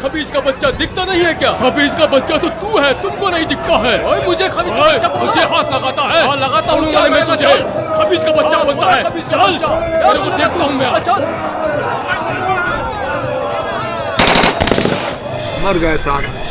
खबीज का बच्चा दिखता नहीं है क्या? खबीज का बच्चा तो तू है, तुमको नहीं दिखता है। ओए मुझे खबीज का बच्चा मुझे हाथ लगाता है। हाँ लगाता हूँ मैं तुझे। खबीज का बच्चा बोलता है। चल तेरे को देखता हूँ मैं। चल मर गए साहब।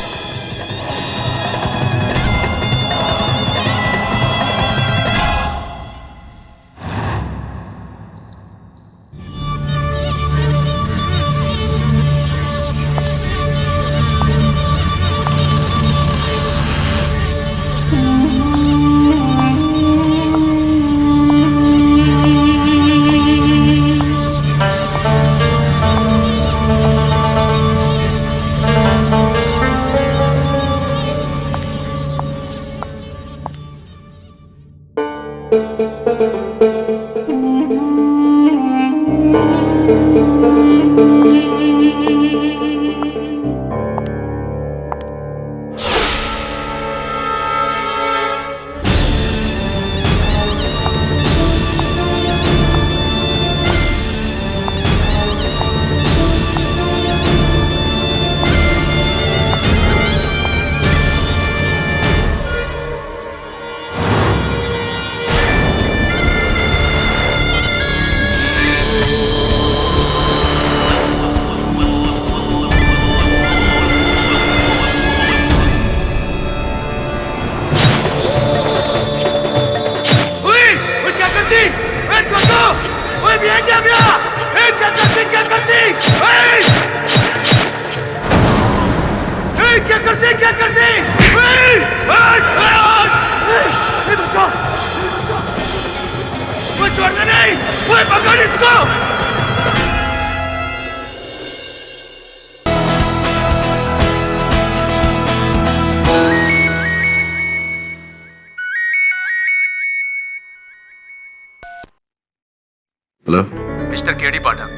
हेलो मिस्टर केडी पाठक,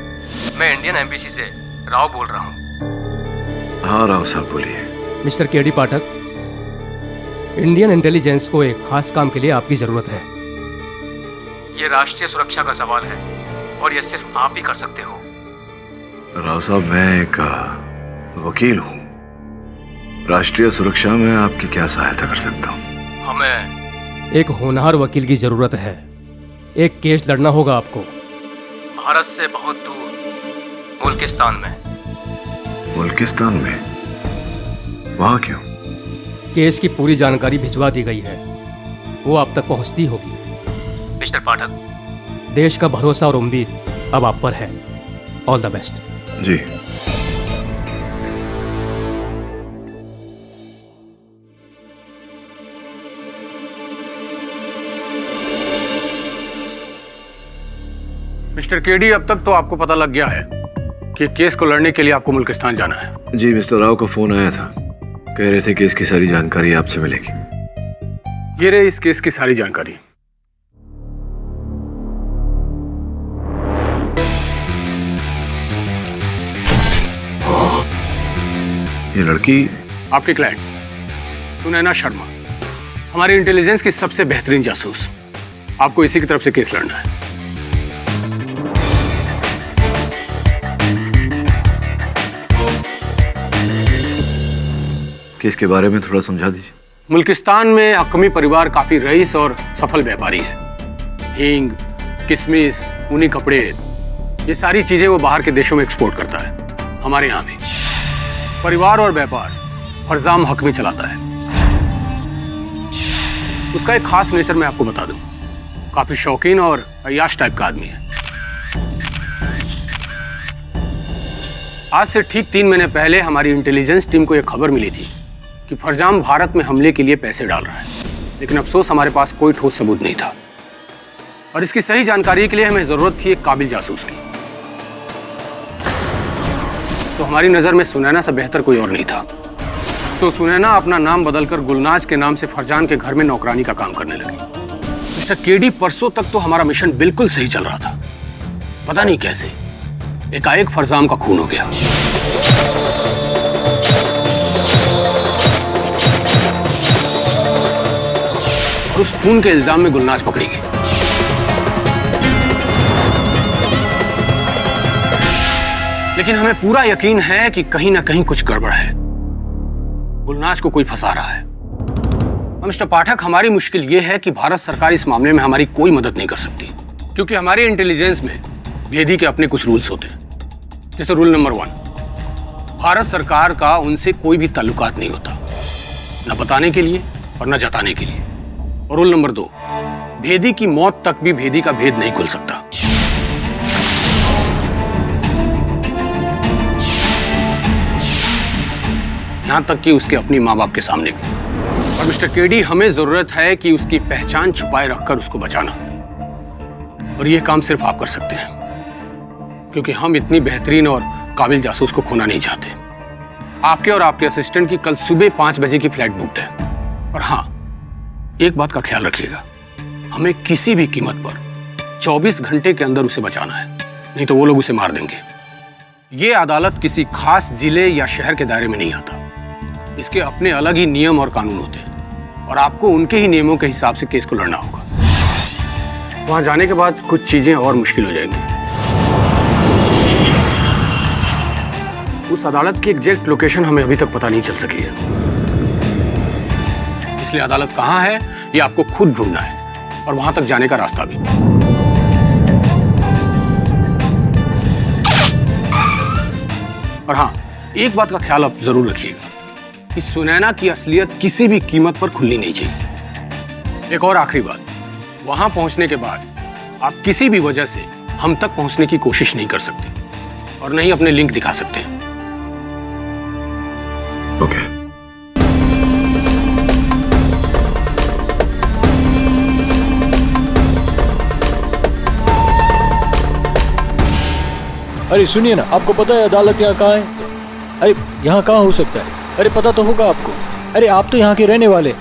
मैं इंडियन एम्बेसी से राव बोल रहा हूँ। हाँ राव साहब बोलिए। मिस्टर केडी पाठक, इंडियन इंटेलिजेंस को एक खास काम के लिए आपकी जरूरत है। ये राष्ट्रीय सुरक्षा का सवाल है और ये सिर्फ आप ही कर सकते हो। राव साहब मैं एक वकील हूँ। राष्ट्रीय सुरक्षा में आपकी क्या सहायता कर सकता हूँ? हमें एक होनहार वकील की जरूरत है। एक केस लड़ना होगा आपको, भारत से बहुत दूर मुल्किस्तान में। मुल्किस्तान में? वहाँ क्यों? केस की पूरी जानकारी भिजवा दी गई है, वो आप तक पहुंचती होगी। मिस्टर पाठक, देश का भरोसा और उम्मीद अब आप पर है। All the best. जी। मिस्टर केडी, अब तक तो आपको पता लग गया है कि केस को लड़ने के लिए आपको मुल्किस्तान जाना है। जी मिस्टर राव का फोन आया था, कह रहे थे कि इसकी सारी जानकारी आपसे मिलेगी। ये रही इस केस की सारी जानकारी। ये लड़की आपकी क्लाइंट सुनैना शर्मा, हमारी इंटेलिजेंस की सबसे बेहतरीन जासूस। आपको इसी की तरफ से केस लड़ना है। केस के बारे में थोड़ा समझा दीजिए। मुल्किस्तान में हक्मी परिवार काफी रईस और सफल व्यापारी है। हींग, किशमिश, ऊनी कपड़े, ये सारी चीजें वो बाहर के देशों में एक्सपोर्ट करता है। हमारे यहाँ भी परिवार और व्यापार फरजाम हक में चलाता है। उसका एक खास नेचर मैं आपको बता दूं, काफी शौकीन और अय्याश टाइप का आदमी है। आज से ठीक 3 महीने पहले हमारी इंटेलिजेंस टीम को यह खबर मिली थी कि फरजाम भारत में हमले के लिए पैसे डाल रहा है, लेकिन अफसोस हमारे पास कोई ठोस सबूत नहीं था और इसकी सही जानकारी के लिए हमें जरूरत थी एक काबिल जासूस की। तो हमारी नजर में सुनैना से बेहतर कोई और नहीं था। तो सुनैना अपना नाम बदलकर गुलनाज के नाम से फरजान के घर में नौकरानी का काम करने लगी। मिस्टर केडी, परसों तक तो हमारा मिशन बिल्कुल सही चल रहा था। पता नहीं कैसे एकाएक फरजाम का खून हो गया। और उस खून के इल्जाम में गुलनाज पकड़ी गई। लेकिन हमें पूरा यकीन है कि कहीं ना कहीं कुछ गड़बड़ है। गुलनाज को कोई फंसा रहा है। और मिस्टर पाठक, हमारी मुश्किल यह है कि भारत सरकार इस मामले में हमारी कोई मदद नहीं कर सकती, क्योंकि हमारी इंटेलिजेंस में भेदी के अपने कुछ रूल्स होते हैं। जैसे रूल नंबर 1, भारत सरकार का उनसे कोई भी ताल्लुकात नहीं होता, न बताने के लिए और न जताने के लिए। और रूल नंबर 2, भेदी की मौत तक भी भेदी का भेद नहीं खुल सकता। यहां तक कि उसके अपनी मां बाप के सामने भी। और मिस्टर केडी, हमें जरूरत है कि उसकी पहचान छुपाए रखकर उसको बचाना। और यह काम सिर्फ आप कर सकते हैं, क्योंकि हम इतनी बेहतरीन और काबिल जासूस को खोना नहीं चाहते। आपके और आपके असिस्टेंट की कल सुबह 5 बजे की फ्लाइट बुक्ड है। और हाँ, एक बात का ख्याल रखिएगा, हमें किसी भी कीमत पर 24 घंटे के अंदर उसे बचाना है, नहीं तो वो लोग उसे मार देंगे। ये अदालत किसी खास जिले या शहर के दायरे में नहीं आता। इसके अपने अलग ही नियम और कानून होते हैं, और आपको उनके ही नियमों के हिसाब से केस को लड़ना होगा। वहां जाने के बाद कुछ चीजें और मुश्किल हो जाएंगी। उस अदालत की एग्जैक्ट लोकेशन हमें अभी तक पता नहीं चल सकी है, इसलिए अदालत कहां है ये आपको खुद ढूंढना है, और वहां तक जाने का रास्ता भी। और हाँ, एक बात का ख्याल आप जरूर रखिएगा कि सुनैना की असलियत किसी भी कीमत पर खुलनी नहीं चाहिए। एक और आखिरी बात, वहां पहुंचने के बाद आप किसी भी वजह से हम तक पहुंचने की कोशिश नहीं कर सकते, और नहीं अपने लिंक दिखा सकते। ओके। अरे सुनिए ना, आपको पता है अदालत यहाँ कहाँ है? अरे यहाँ कहाँ हो सकता है? अरे पता तो होगा आपको। अरे आप तो यहाँ के रहने वाले।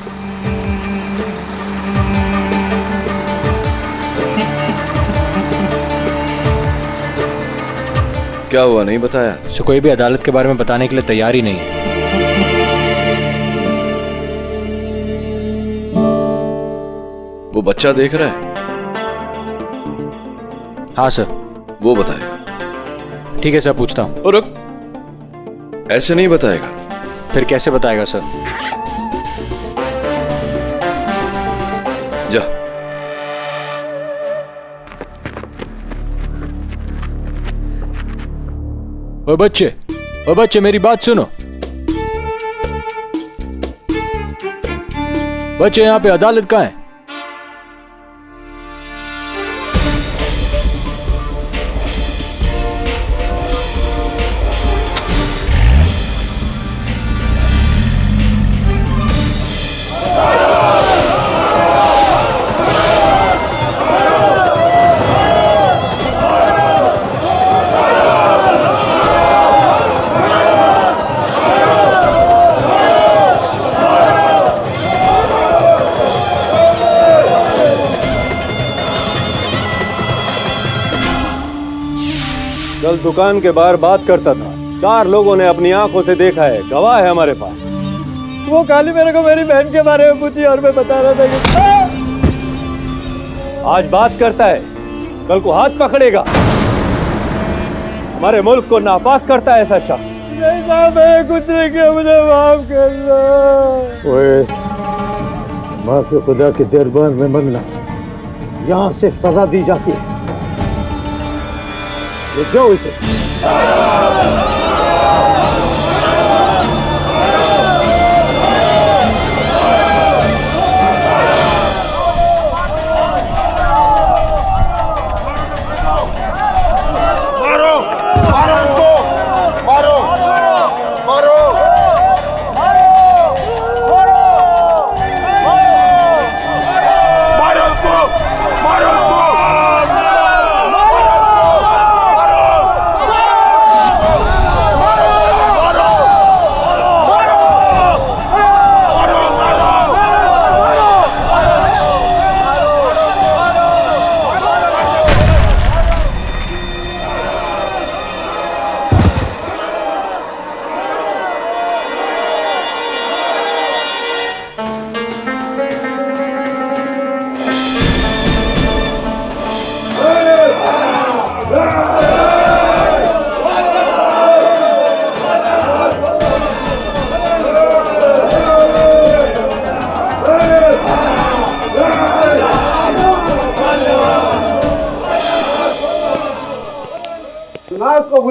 क्या हुआ, नहीं बताया? सो कोई भी अदालत के बारे में बताने के लिए तैयार ही नहीं है। वो बच्चा देख रहा है? हाँ सर। वो बताएगा। ठीक है सर, पूछता हूँ। और रुक, ऐसे नहीं बताएगा। फिर कैसे बताएगा सर? जा। ओ बच्चे मेरी बात सुनो। बच्चे, यहाँ पे अदालत कहाँ है? कल दुकान के बाहर बात करता था, 4 लोगों ने अपनी आंखों से देखा है, गवाह है हमारे पास। वो खाली मेरे को मेरी बहन के बारे में पूछी और मैं बता रहा था कि आज बात करता है, कल को हाथ पकड़ेगा। हमारे मुल्क को नापाक करता है ऐसा शख्स। नहीं साहब, मैं कुछ नहीं किया, मुझे माफ करना। माफी खुदा के दरबार में मांगना, यहाँ से सजा दी जाती है। ले जाओ इसे।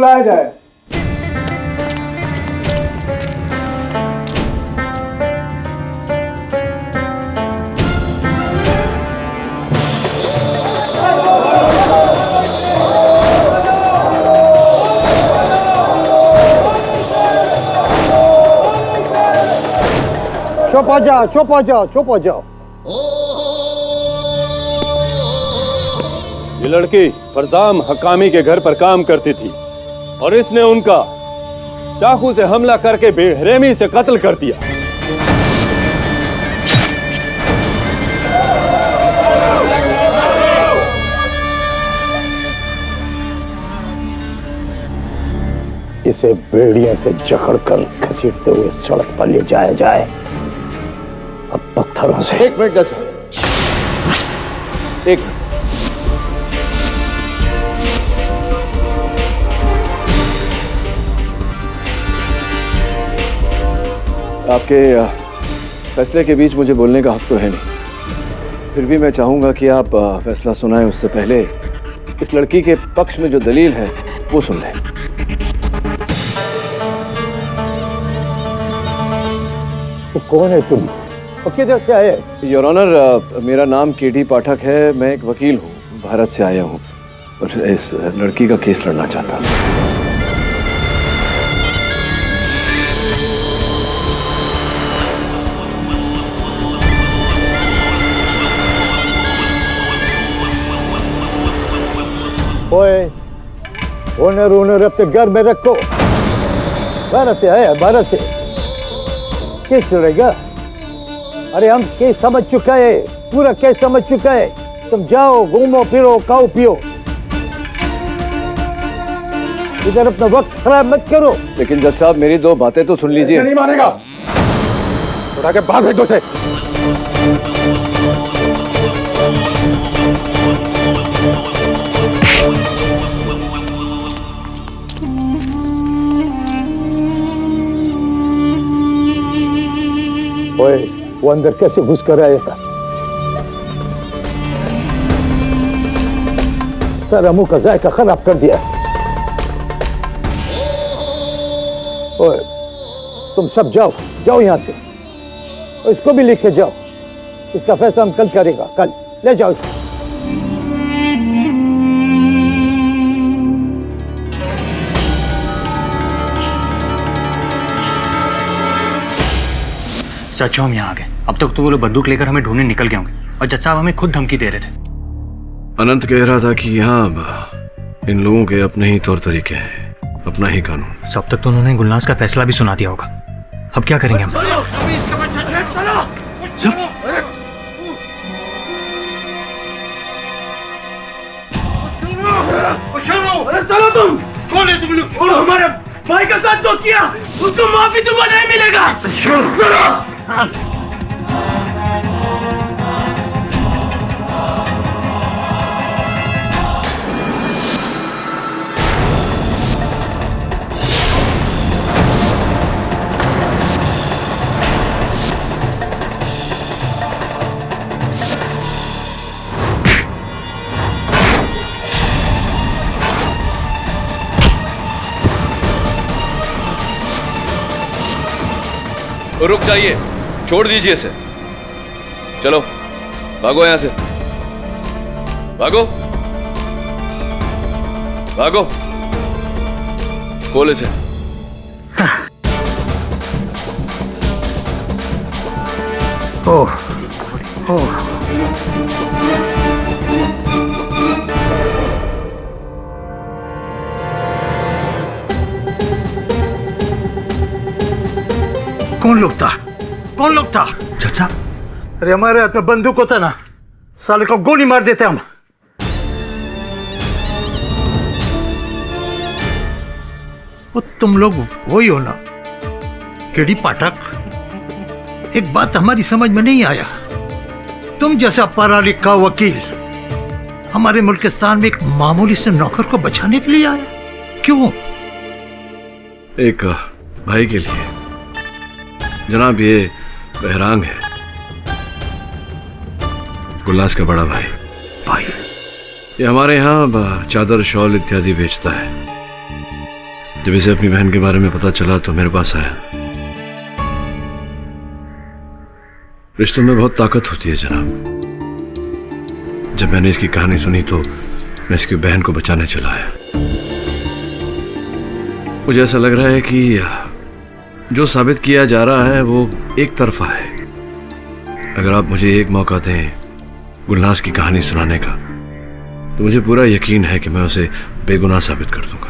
बुलाया जाए। चुप हो जाओ, चुप हो जाओ, चुप हो जाओ। ये लड़की फरजाम हकामी के घर पर काम करती थी और इसने उनका चाकू से हमला करके बेरहमी से कत्ल कर दिया। इसे बेड़ियों से जकड़कर घसीटते हुए सड़क पर ले जाया जाए। अब पत्थरों से। एक मिनट जैसे एक आपके फैसले के बीच मुझे बोलने का हक तो है नहीं, फिर भी मैं चाहूंगा कि आप फैसला सुनाएं उससे पहले इस लड़की के पक्ष में जो दलील है वो सुन लें। तो कौन है तुम और किधर से आए? योर ऑनर, मेरा नाम केडी पाठक है। मैं एक वकील हूँ, भारत से आया हूँ और इस लड़की का केस लड़ना चाहता हूँ। ओए, ओनर अपने घर में रखो। भारत से आया, भारत से केस लड़ेगा? अरे हम केस समझ चुका है, पूरा केस समझ चुका है। तुम जाओ, घूमो फिरो, खाओ पियो, इधर अपना वक्त खराब मत करो। लेकिन जज साहब, मेरी दो बातें तो सुन लीजिए। नहीं मानेगा, उठा के बाहर फेंक दो उसे। ओए, वो अंदर कैसे घुस कर आया था? सारा मुंह का जायका खराब कर दिया। ओए, तुम सब जाओ, जाओ यहां से और इसको भी लिख के जाओ। इसका फैसला हम कल करेगा, कल ले जाओ इसको। चाचा, हम यहाँ आ गए। अब तक तो वो लोग बंदूक लेकर हमें ढूंढने निकल गए होंगे और जज साहब हमें खुद धमकी दे रहे थे। अनंत कह रहा था कि यहाँ इन लोगों के अपने ही तौर तरीके हैं, अपना ही कानून। सब तक तो उन्होंने गुलनाज का फैसला भी सुना दिया होगा। अब क्या करेंगे हम? चलो तुम, छोड़ो हमारे भाई का साथ तो किया, उसको माफी तुमको नहीं मिलेगा। चलो। रुक जाइए, छोड़ दीजिए इसे। चलो भागो यहां से, भागो भागो, खोल इसे। ओह, ओह। कौन लोग था? कौन लोग था? चाचा, अरे हमारे हाथ में बंदूक होता ना, साले को गोली मार देते हम। वो तुम लोग वही हो ना, केडी पाठक? एक बात हमारी समझ में नहीं आया, तुम जैसा पढ़ा लिखा वकील हमारे मुल्किस्तान में एक मामूली से नौकर को बचाने के लिए आया, क्यों? एक भाई के लिए जनाब। ये बहरांग है, गुलनाज का बड़ा भाई। भाई? ये हमारे यहाँ चादर शॉल इत्यादि बेचता है। जब इसे अपनी बहन के बारे में पता चला तो मेरे पास आया। रिश्तों में बहुत ताकत होती है जनाब। जब मैंने इसकी कहानी सुनी तो मैं इसकी बहन को बचाने चला आया। मुझे ऐसा लग रहा है कि जो साबित किया जा रहा है वो एक तरफा है। अगर आप मुझे एक मौका दें गुलनाज की कहानी सुनाने का, तो मुझे पूरा यकीन है कि मैं उसे बेगुनाह साबित कर दूंगा।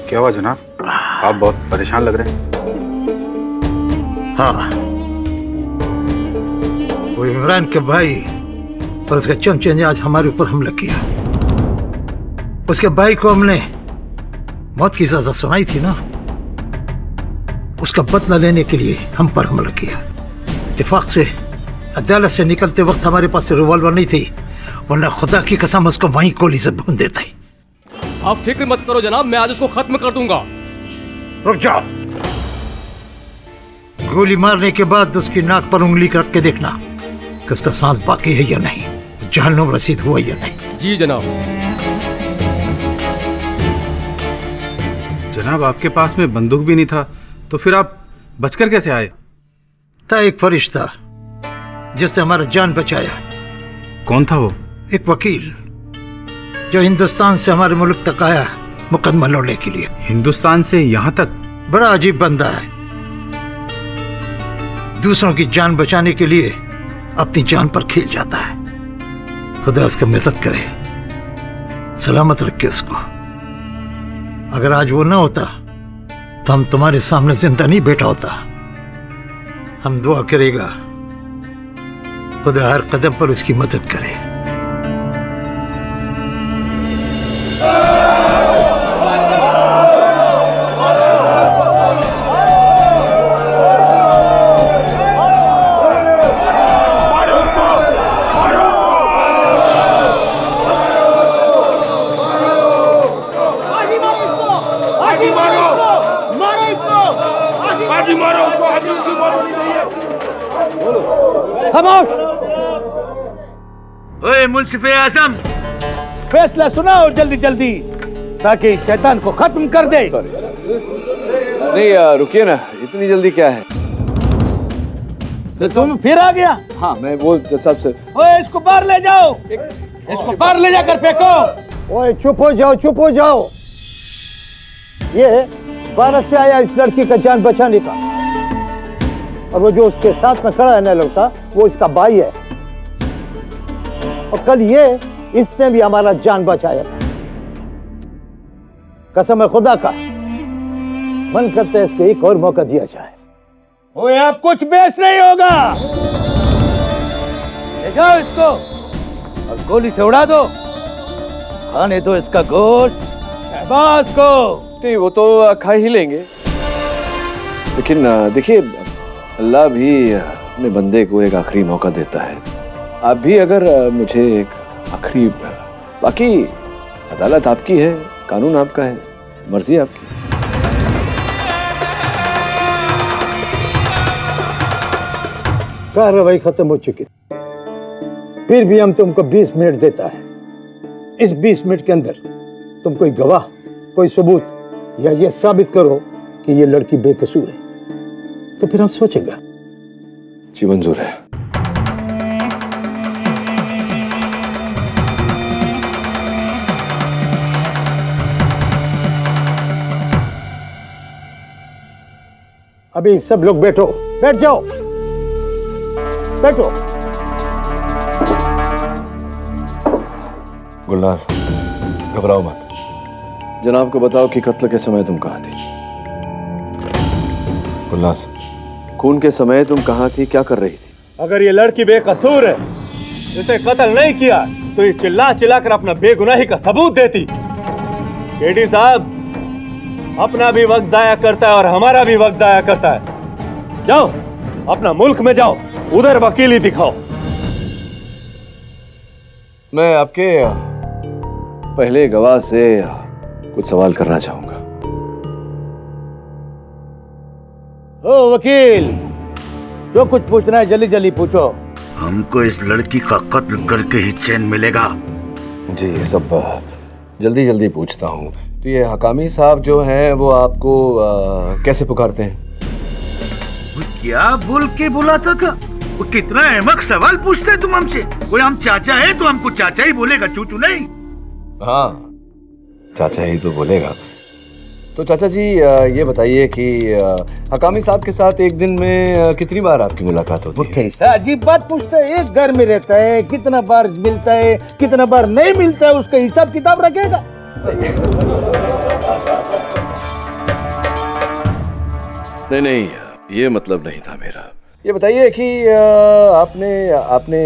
क्या हुआ जनाब? आप बहुत परेशान लग रहे हैं। हाँ, वो इमरान के भाई और उसके चमचे ने आज हमारे ऊपर हमला किया। उसके भाई को हमने मौत की सजा सुनाई थी ना, उसका बदला लेने के लिए हम पर हमला किया। इत्तेफाक से अदालत से निकलते वक्त हमारे पास रिवॉल्वर नहीं थी, वरना खुदा की कसम उसको वहीं गोली से भून देता ही। आप फिक्र मत करो जनाब, मैं आज उसको खत्म कर दूंगा। रुक जाओ। गोली मारने के बाद उसकी नाक पर उंगली रख के देखना कि उसका सांस बाकी है या नहीं, जहन्नुम रसीद हुआ या नहीं। जी जनाब। जनाब आपके पास में बंदूक भी नहीं था, तो फिर आप बचकर कैसे आए? था एक फरिश्ता जिसने हमारा जान बचाया। कौन था वो? एक वकील जो हिंदुस्तान से हमारे मुल्क तक आया मुकदमा लड़ने के लिए। हिंदुस्तान से यहाँ तक? बड़ा अजीब बंदा है, दूसरों की जान बचाने के लिए अपनी जान पर खेल जाता है। खुदा उसकी मदद करे, सलामत रखे उसको। अगर आज वो ना होता तो हम तुम्हारे सामने जिंदा नहीं बैठा होता। हम दुआ करेगा खुदा हर कदम पर उसकी मदद करे। ओए मुंसिफ आजम, फैसला सुनाओ जल्दी जल्दी, ताकि शैतान को खत्म कर दे। नहीं रुकिए ना, इतनी जल्दी क्या है? तो तुम फिर आ गया? हाँ, मैं वो सबसे। ओए इसको बाहर ले जाओ, इसको बाहर ले जाकर फेंको। ओए चुप हो जाओ, चुप हो जाओ। ये भारत से आया इस लड़की का जान बचाने का, और वो जो उसके साथ में खड़ा है ना लड़का, वो इसका भाई है। और कल ये इसने भी हमारा जान बचाया था। कसम है खुदा का, मन करता है इसको एक और मौका दिया जाए। ओए अब कुछ बेस नहीं होगा, ले जाओ इसको और गोली से उड़ा दो। खाने दो इसका गोश्त शहबाज को। नहीं, वो तो खा ही लेंगे, लेकिन देखिए अल्लाह भी अपने बंदे को एक आखिरी मौका देता है। आप भी अगर मुझे एक आखिरी, बाकी अदालत आपकी है, कानून आपका है, मर्जी आपकी। कार्रवाई खत्म हो चुकी, फिर भी हम तुमको 20 मिनट देता है। इस 20 मिनट के अंदर तुम कोई गवाह, कोई सबूत या ये साबित करो कि ये लड़की बेकसूर है, तो फिर हम सोचेंगे। जी मंजूर है। अभी सब लोग बैठो, बैठ जाओ, बैठो। गुलनाज, घबराओ मत। जनाब को बताओ कि कत्ल के समय तुम कहाँ थी। गुलनाज, खून के समय तुम कहाँ थी, क्या कर रही थी? अगर ये लड़की बेकसूर है, इसे कत्ल नहीं किया, तो ये चिल्ला चिल्ला कर अपना बेगुनाही का सबूत देती। केडी साहब अपना भी वक्त जाया करता है और हमारा भी वक्त जाया करता है। जाओ अपना मुल्क में जाओ, उधर वकीली दिखाओ। मैं आपके पहले गवाह से कुछ सवाल करना चाहूंगा। ओ वकील, जो कुछ पूछना है जल्दी जल्दी पूछो। हमको इस लड़की का कत्ल करके ही चैन मिलेगा। जी सब जल्दी जल्दी पूछता हूँ। तो ये हकामी साहब जो हैं वो आपको कैसे पुकारते हैं? वो क्या बोल के बुलाता था? वो कितना अहमक सवाल पूछते हैं तुम हमसे। कोई हम चाचा है तो हमको चाचा ही बोलेगा, चूचू नहीं। हाँ चाचा ही तो बोलेगा। तो चाचा जी ये बताइए कि हकामी साहब के साथ एक दिन में कितनी बार आपकी मुलाकात होती है? कैसा अजीब बात पूछता है। एक घर में रहता है, कितना बार मिलता है, कितना बार नहीं मिलता है, उसका हिसाब किताब रखेगा। नहीं, ये मतलब नहीं था मेरा। ये बताइए कि आपने आपने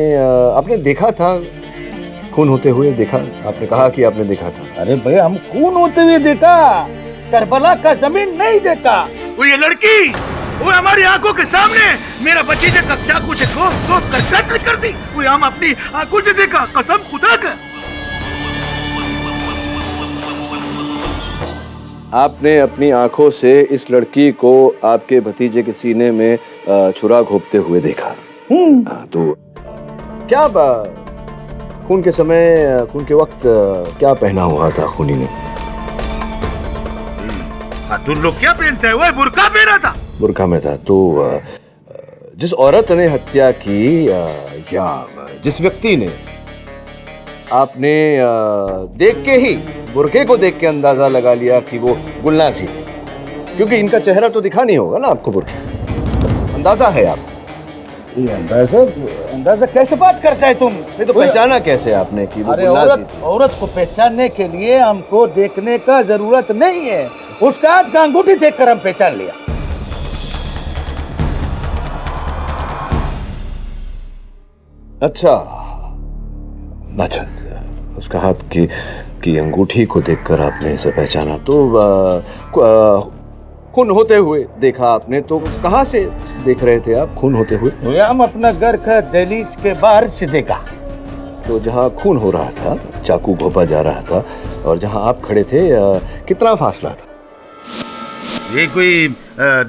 आपने देखा था खून होते हुए? देखा? आपने कहा कि आपने देखा था। अरे भाई, हम खून होते हुए देखा, करबला का जमीन नहीं देखा। वो ये लड़की वो हमारी आंखों के सामने मेरा भतीजे का चाकू से ठोक कर कत्ल कर दी। वो हम अपनी आंखों से देखा, कसम खुदा का। आपने अपनी आंखों से इस लड़की को आपके भतीजे के सीने में छुरा घोंपते हुए देखा। तो क्या खून के समय, खून के वक्त क्या पहना हुआ था खूनी ने? बहादुर लोग क्या पहनते हैं? वो बुर्का पहना था। बुर्का में था। तो जिस औरत ने हत्या की या जिस व्यक्ति ने, आपने देख के ही, बुर्के को देख के अंदाजा लगा लिया कि वो गुलनाज ही, क्योंकि इनका चेहरा तो दिखा नहीं होगा ना आपको बुर्के, अंदाजा है आपको। अंदाजा कैसे बात करता है तुम? नहीं तो पहचाना कैसे आपने कि वो अरे औरत को पहचानने के लिए हमको देखने का जरूरत नहीं है, उसका हाथ का अंगूठी देखकर हम पहचान लिया। अच्छा, उसका हाथ की अंगूठी को देखकर आपने इसे पहचाना। तो खून होते हुए देखा आपने, तो कहाँ से देख रहे थे आप खून होते हुए? हम अपना घर का दहलीज के बाहर से देखा। तो जहाँ खून हो रहा था, चाकू घोंपा जा रहा था, और जहाँ आप खड़े थे कितना फासला था? ये कोई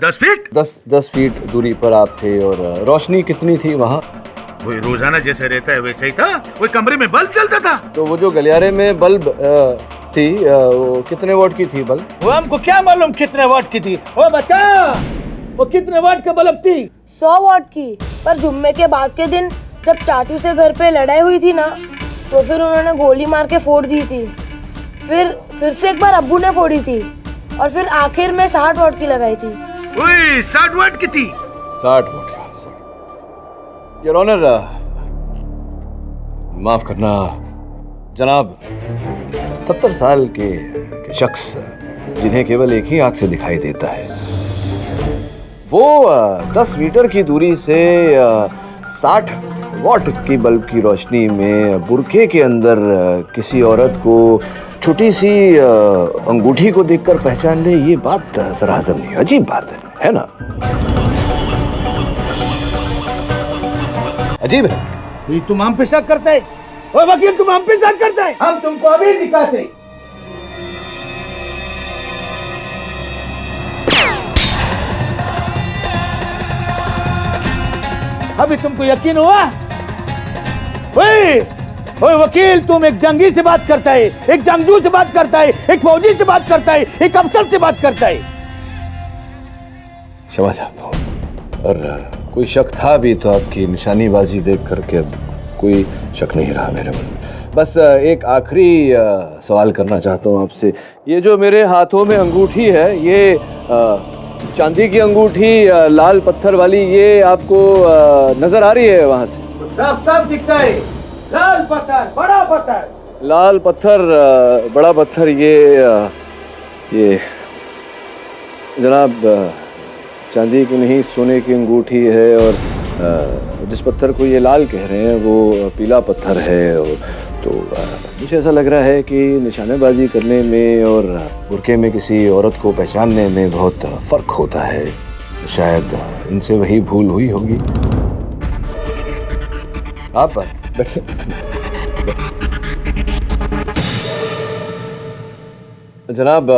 10 फीट? 10 फीट दूरी पर आप थे। और रोशनी कितनी थी वहाँ? वही रोजाना जैसे रहता है वैसे ही था। वो कमरे में बल्ब चलता था। तो वो जो गलियारे में बल्ब थी, वो कितने वाट की थी बल्ब? वो हमको क्या मालूम कितने वाट की थी। ओ बच्चा, वो कितने वाट का बल्ब थी? 100 वाट की। पर जुम्मे के बाद के दिन जब चाचू से घर पे लड़ाई हुई थी ना, तो फिर उन्होंने गोली मार के फोड़ दी थी। फिर से एक बार अब्बू ने फोड़ी थी, और फिर आखिर में 60 वाट की लगाई थी। 60 वाट की थी? 60 वाट। योर ऑनर, माफ करना जनाब, 70 साल के शख्स जिन्हें केवल एक ही आंख से दिखाई देता है, वो 10 मीटर की दूरी से 60 वाट की बल्ब की रोशनी में बुर्के के अंदर किसी औरत को छोटी सी अंगूठी को देखकर पहचान ले, ये बात जरा हजम नहीं। अजीब बात है ना? अजीब है। तुम हम पे शक करते? ओ वकील, तुम हम पे शक करते? हम तुमको अभी दिखाते। अभी तुमको यकीन हुआ? ओए वकील, तुम एक जंगी से बात करता है, एक जंगजू से बात करता है, एक फौजी से बात करता है, एक अफसर से बात करता है। क्षमा चाहता हूँ, और कोई शक था भी तो आपकी निशानीबाजी देख करके अब कोई शक नहीं रहा मेरे मन में। बस एक आखिरी सवाल करना चाहता हूँ आपसे। ये जो मेरे हाथों में अंगूठी है, ये चांदी की अंगूठी लाल पत्थर वाली, ये आपको नजर आ रही है वहां से? साफ दिखता है। लाल पत्थर, बड़ा पत्थर। लाल पत्थर, बड़ा पत्थर। ये जनाब चांदी की नहीं, सोने की अंगूठी है। और जिस पत्थर को ये लाल कह रहे हैं वो पीला पत्थर है। तो मुझे ऐसा लग रहा है कि निशानेबाजी करने में और बुरके में किसी औरत को पहचानने में बहुत फर्क होता है। शायद इनसे वही भूल हुई होगी। आप बैठे। जनाब,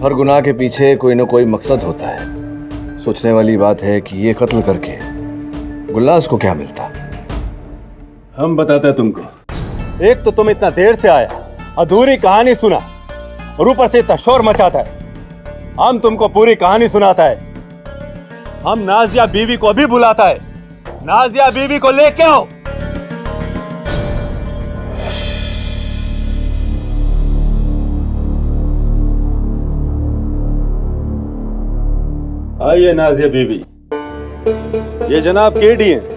हर गुनाह के पीछे कोई ना कोई मकसद होता है। सोचने वाली बात है कि ये कत्ल करके गुलनाज को क्या मिलता। हम बताते हैं तुमको। एक तो तुम इतना देर से आया, अधूरी कहानी सुना और ऊपर से इतना शोर मचाता है। हम तुमको पूरी कहानी सुनाता है। हम नाजिया बीवी को भी बुलाता है। नाजिया बीवी को लेके आओ। आइए नाजिया बीवी। ये जनाब केडी हैं।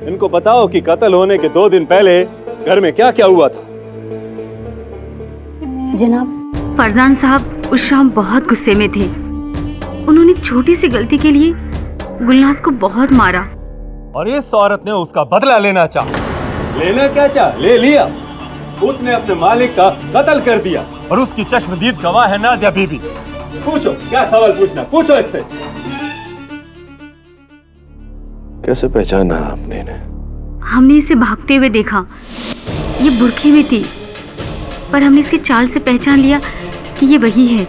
इनको बताओ कि कत्ल होने के 2 दिन पहले घर में क्या क्या हुआ था। जनाब, फरजान साहब उस शाम बहुत गुस्से में थे। उन्होंने छोटी सी गलती के लिए गुलनाज को बहुत मारा और इस औरत ने उसका बदला लेना चाहा। लेना क्या चाहा? ले लिया। उसने अपने मालिक का कत्ल कर दिया और उसकी चश्मदीद गवाह है नाजिया बीबी। पूछो, क्या सवाल पूछना, पूछो इससे। कैसे पहचाना आपने इन्हें? हमने इसे भागते हुए देखा। ये बुरखे में थी, पर हमने इसकी चाल से पहचान लिया कि ये वही है।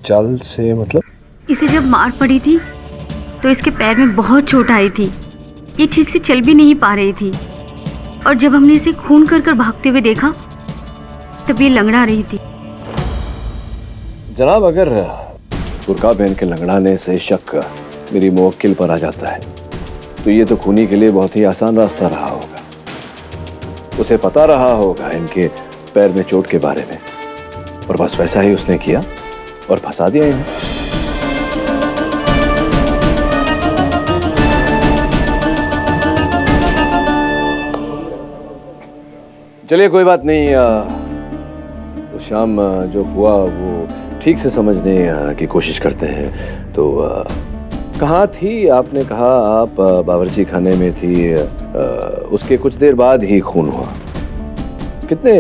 चाल से मतलब? इसे जब मार पड़ी थी तो इसके पैर में बहुत चोट आई थी। ये ठीक से चल भी नहीं पा रही थी और जब हमने इसे खून कर कर भागते हुए देखा तब ये लंगड़ा रही थी। जनाब, अगर बुर्का पहन के लंगड़ाने से शक मेरी मुवक्किल पर आ जाता है तो ये तो खूनी के लिए बहुत ही आसान रास्ता रहा होगा। उसे पता रहा होगा इनके पैर में चोट के बारे में और बस वैसा ही उसने किया और फंसा दिया इन्हें। चलिए, कोई बात नहीं। उस शाम जो हुआ वो ठीक से समझने की कोशिश करते हैं। तो कहाँ थी? आपने कहा आप बावर्ची खाने में थी। उसके कुछ देर बाद ही खून हुआ। कितने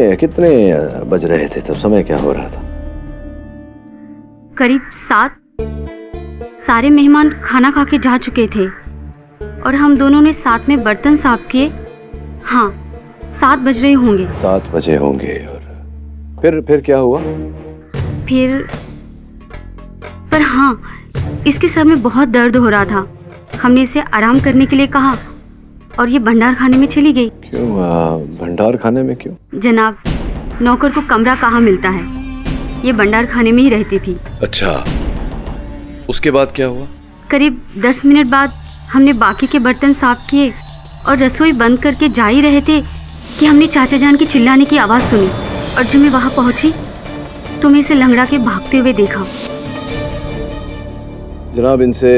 बज रहे थे तब? समय क्या हो रहा था? करीब 7। सारे मेहमान खाना खा के जा चुके थे और हम दोनों ने साथ में बर्तन साफ किए। हाँ, 7 बज रहे होंगे। 7 बजे होंगे। और फिर क्या हुआ? पर हाँ, इसके सर में बहुत दर्द हो रहा था। हमने इसे आराम करने के लिए कहा और ये भंडार खाने में चली गई। क्यों? भंडार खाने में क्यों? जनाब, नौकर को कमरा कहाँ मिलता है, ये भंडार खाने में ही रहती थी। अच्छा, उसके बाद क्या हुआ? करीब 10 मिनट बाद हमने बाकी के बर्तन साफ किए और रसोई बंद करके जा ही रहे थे कि हमने चाचा जान की चिल्लाने की आवाज़ सुनी और जब मैं वहाँ पहुँची तो मैं इसे लंगड़ा के भागते हुए देखा। जनाब, इनसे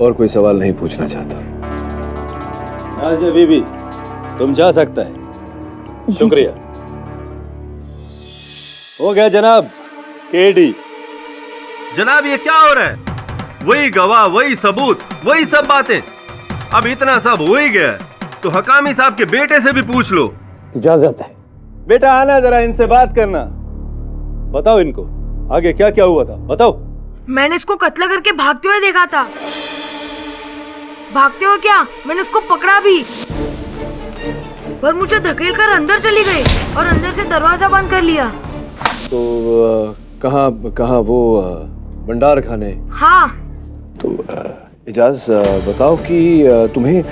और कोई सवाल नहीं पूछना चाहता। नाजिया बीबी, तुम जा सकता है। शुक्रिया। हो गया जनाब। केडी। जनाब, ये क्या हो रहा है? वही गवाह, वही सबूत, वही सब बातें। अब इतना सब हो ही गया तो हकामी साहब के बेटे से भी पूछ लो। इजाजत है। बेटा, आना जरा, इनसे बात करना। बताओ इनको आगे क्या क्या हुआ था, बताओ। मैंने इसको कत्ल करके भागते हुए देखा था। भागते हुए क्या, मैंने उसको पकड़ा भी, पर मुझे धकेल कर अंदर चली गई और अंदर से दरवाजा बंद कर लिया। तो कहाँ वो भंडार खाने? हाँ। तो इजाज़ बताओ कि तुम्हें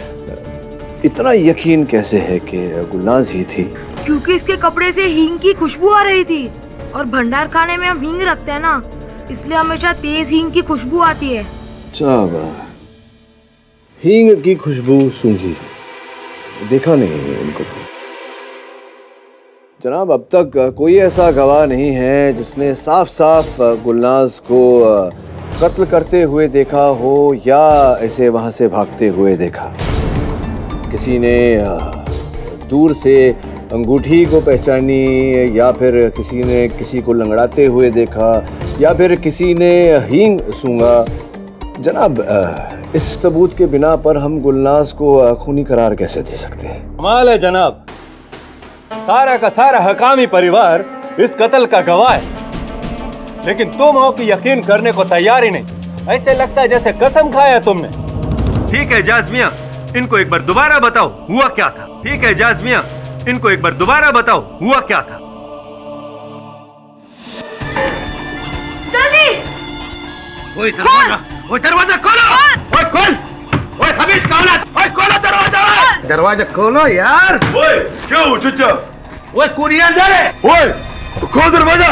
इतना यकीन कैसे है कि गुलनाज ही थी? क्योंकि इसके कपड़े से हींग की खुशबू आ रही थी और भंडार खाने में हम हींग रखते हैं ना, इसलिए हमेशा तेज हींग की खुशबू आती है। हींग की खुशबू सूंघी, देखा नहीं इनको तो। जनाब, अब तक कोई ऐसा गवाह नहीं है जिसने साफ साफ गुलनाज को कत्ल करते हुए देखा हो या ऐसे वहां से भागते हुए देखा। किसी ने दूर से अंगूठी को पहचानी या फिर किसी ने किसी को लंगड़ाते हुए देखा या फिर किसी ने हींग सूंघा। जनाब, इस सबूत के बिना पर हम गुलनाज को खूनी करार कैसे दे सकते हैं? कमाल है जनाब, सारा का सारा हकामी परिवार इस कत्ल का गवाह है, लेकिन तुम हो कि यकीन करने को तैयार ही नहीं। ऐसे लगता है जैसे कसम खाया तुमने। ठीक है जाज मियां, इनको एक बार दोबारा बताओ हुआ क्या था। ठीक है जाज मियां, इनको एक बार दोबारा बताओ हुआ क्या था। जल्दी ओए दरवाजा खोलो। ओए खोल। ओए खबीज कौन है? ओए खोलो दरवाजा। दरवाजा खोलो यार। ओए क्या हो चचा? ओए कौन अंदर है? ओए खोल दरवाजा।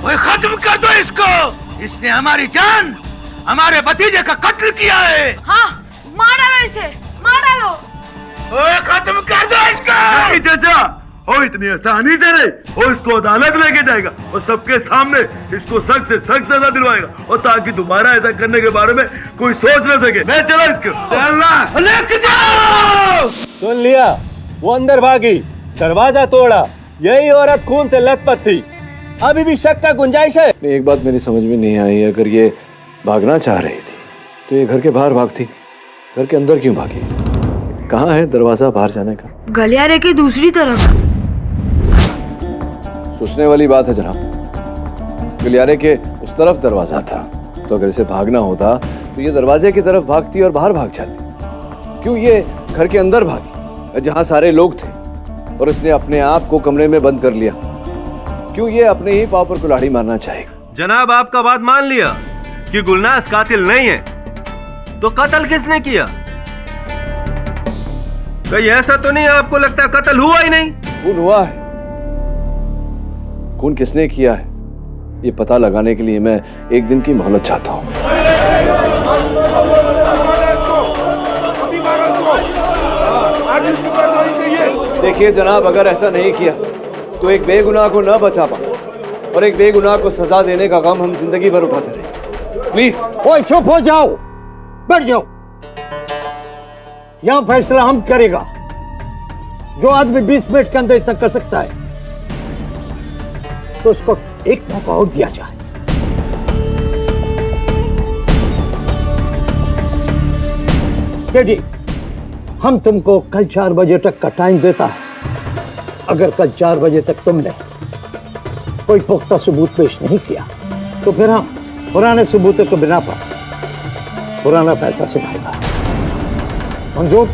ओए खत्म कर दो इसको। इसने हमारी जान, हमारे भतीजे का कत्ल किया है। हाँ, मार डालो इसे, मार डालो। ओए खत्म कर दो इसको। नहीं चाचा, ओ इतनी आसानी से नहीं, वो इसको अदालत लेके जाएगा और सबके सामने इसको सख्त से सख्त सजा दिलवाएगा, और ताकि दोबारा ऐसा करने के बारे में कोई सोच न सके। मैं चला इसको। चलना लेके जाओ। सुन लिया, वो अंदर भागी, दरवाजा तोड़ा। यही औरत खून से लथपथ थी। अभी भी शक का गुंजाइश है। एक बात मेरी समझ में नहीं आई, अगर ये भागना चाह रही थी तो ये घर के बाहर भागती, घर के अंदर क्यों भागी? कहाँ है दरवाजा बाहर जाने का? गलियारे के दूसरी तरफ। सोचने वाली बात है जनाब। गलियारे के उस तरफ दरवाजा था, तो अगर इसे भागना होता तो ये दरवाजे की तरफ भागती और बाहर भाग जाती। क्यों ये घर के अंदर भागी जहाँ सारे लोग थे और इसने अपने आप को कमरे में बंद कर लिया? क्यों ये अपने ही पाँव पर कुल्हाड़ी मारना चाहेगा? जनाब आपका बात मान लिया कि गुलनाज कातिल नहीं है, तो कत्ल किसने किया? कहीं ऐसा तो नहीं आपको लगता कत्ल हुआ ही नहीं? खून हुआ है। खून किसने किया है ये पता लगाने के लिए मैं एक दिन की मोहलत चाहता हूँ। देखिए जनाब, अगर ऐसा नहीं किया तो एक बेगुनाह को न बचा पाओ और एक बेगुनाह को सजा देने का गम हम जिंदगी भर उठाते रहे। प्लीज। ओए चुप हो जाओ, बैठ जाओ। यहां फैसला हम करेगा। जो आदमी 20 मिनट के अंदर इतना कर सकता है तो उसको एक मौका और दिया जाए। टेडी, हम तुमको कल 4 बजे तक का टाइम देता है। अगर कल 4 बजे तक तुमने कोई पुख्ता सबूत पेश नहीं किया तो फिर हम पुराने सबूतों के बिना पर पुराना फैसला सुनाएगा। मंजूर?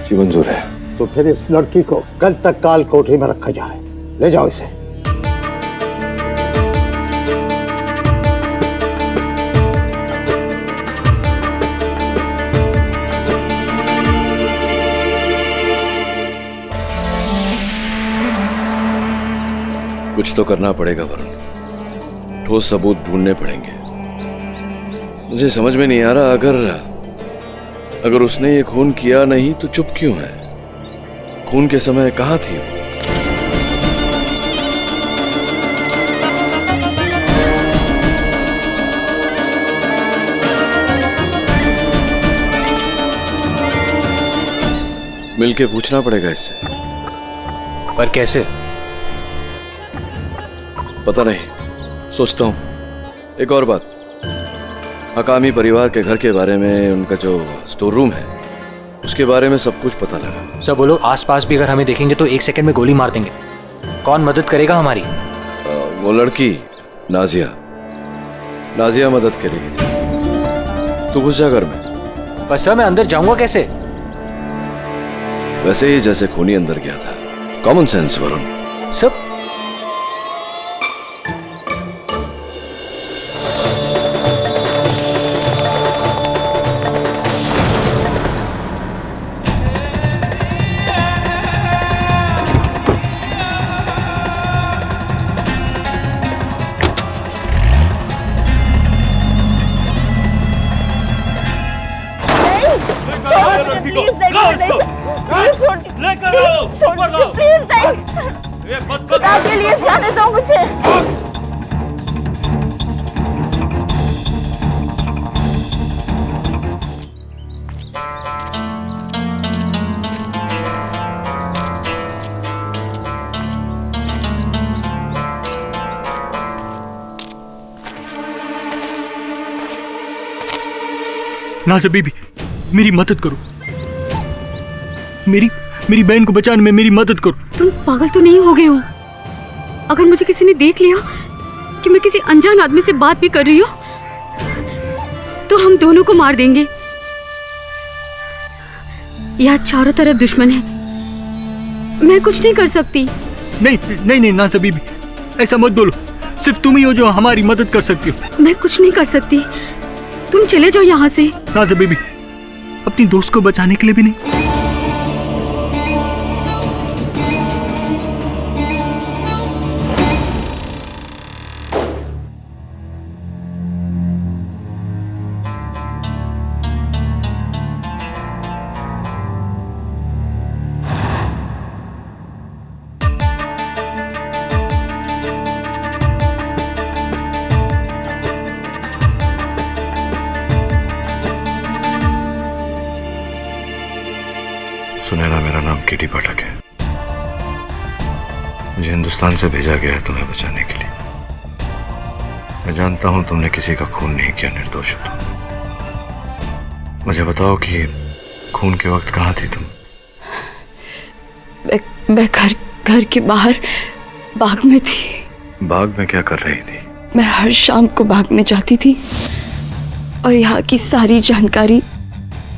जी मंजूर है। तो फिर इस लड़की को कल तक काल कोठरी में रखा जाए। ले जाओ इसे। कुछ तो करना पड़ेगा वरुण, ठोस सबूत ढूंढने पड़ेंगे। मुझे समझ में नहीं आ रहा, अगर उसने ये खून किया नहीं तो चुप क्यों है? खून के समय कहाँ थी वो? मिलके पूछना पड़ेगा इससे। पर कैसे? पता नहीं, सोचता हूँ। एक और बात, हकामी परिवार के घर के बारे में, उनका जो स्टोर रूम है उसके बारे में सब कुछ पता लगा। सब वो लोग आसपास भी अगर हमें देखेंगे तो 1 सेकंड में गोली मार देंगे। कौन मदद करेगा हमारी? वो लड़की नाजिया मदद करेगी। तू घुस जा घर में। पर सर मैं अंदर जाऊंगा कैसे? वैसे ही जैसे खूनी अंदर गया था। Common sense Varun. सब खुदा के लिए जाने दो मुझे। नाज़ा बीबी, मेरी मदद करो, मेरी बहन को बचाने में मेरी मदद करो। तुम पागल तो नहीं हो गए हो? अगर मुझे किसी ने देख लिया कि मैं किसी अनजान आदमी से बात भी कर रही हूँ तो हम दोनों को मार देंगे। यहाँ चारों तरफ दुश्मन है, मैं कुछ नहीं कर सकती। नहीं नाज़ा बीबी, ऐसा मत बोलो। सिर्फ तुम ही हो जो हमारी मदद कर सकती हो। मैं कुछ नहीं कर सकती, तुम चले जाओ यहाँ से। नाज़ा बीबी, अपनी दोस्त को बचाने के लिए भी नहीं। सुनैना, मेरा नाम केडी पाठक है। मुझे हिंदुस्तान से भेजा गया है तुम्हें बचाने के लिए। मैं जानता हूं तुमने किसी का खून नहीं किया, निर्दोष हो तुम। मुझे बताओ कि खून के वक्त कहाँ थी तुम? मैं घर के बाहर बाग में थी। बाग में क्या कर रही थी? मैं हर शाम को बाग में जाती थी और यहाँ की सारी जानकारी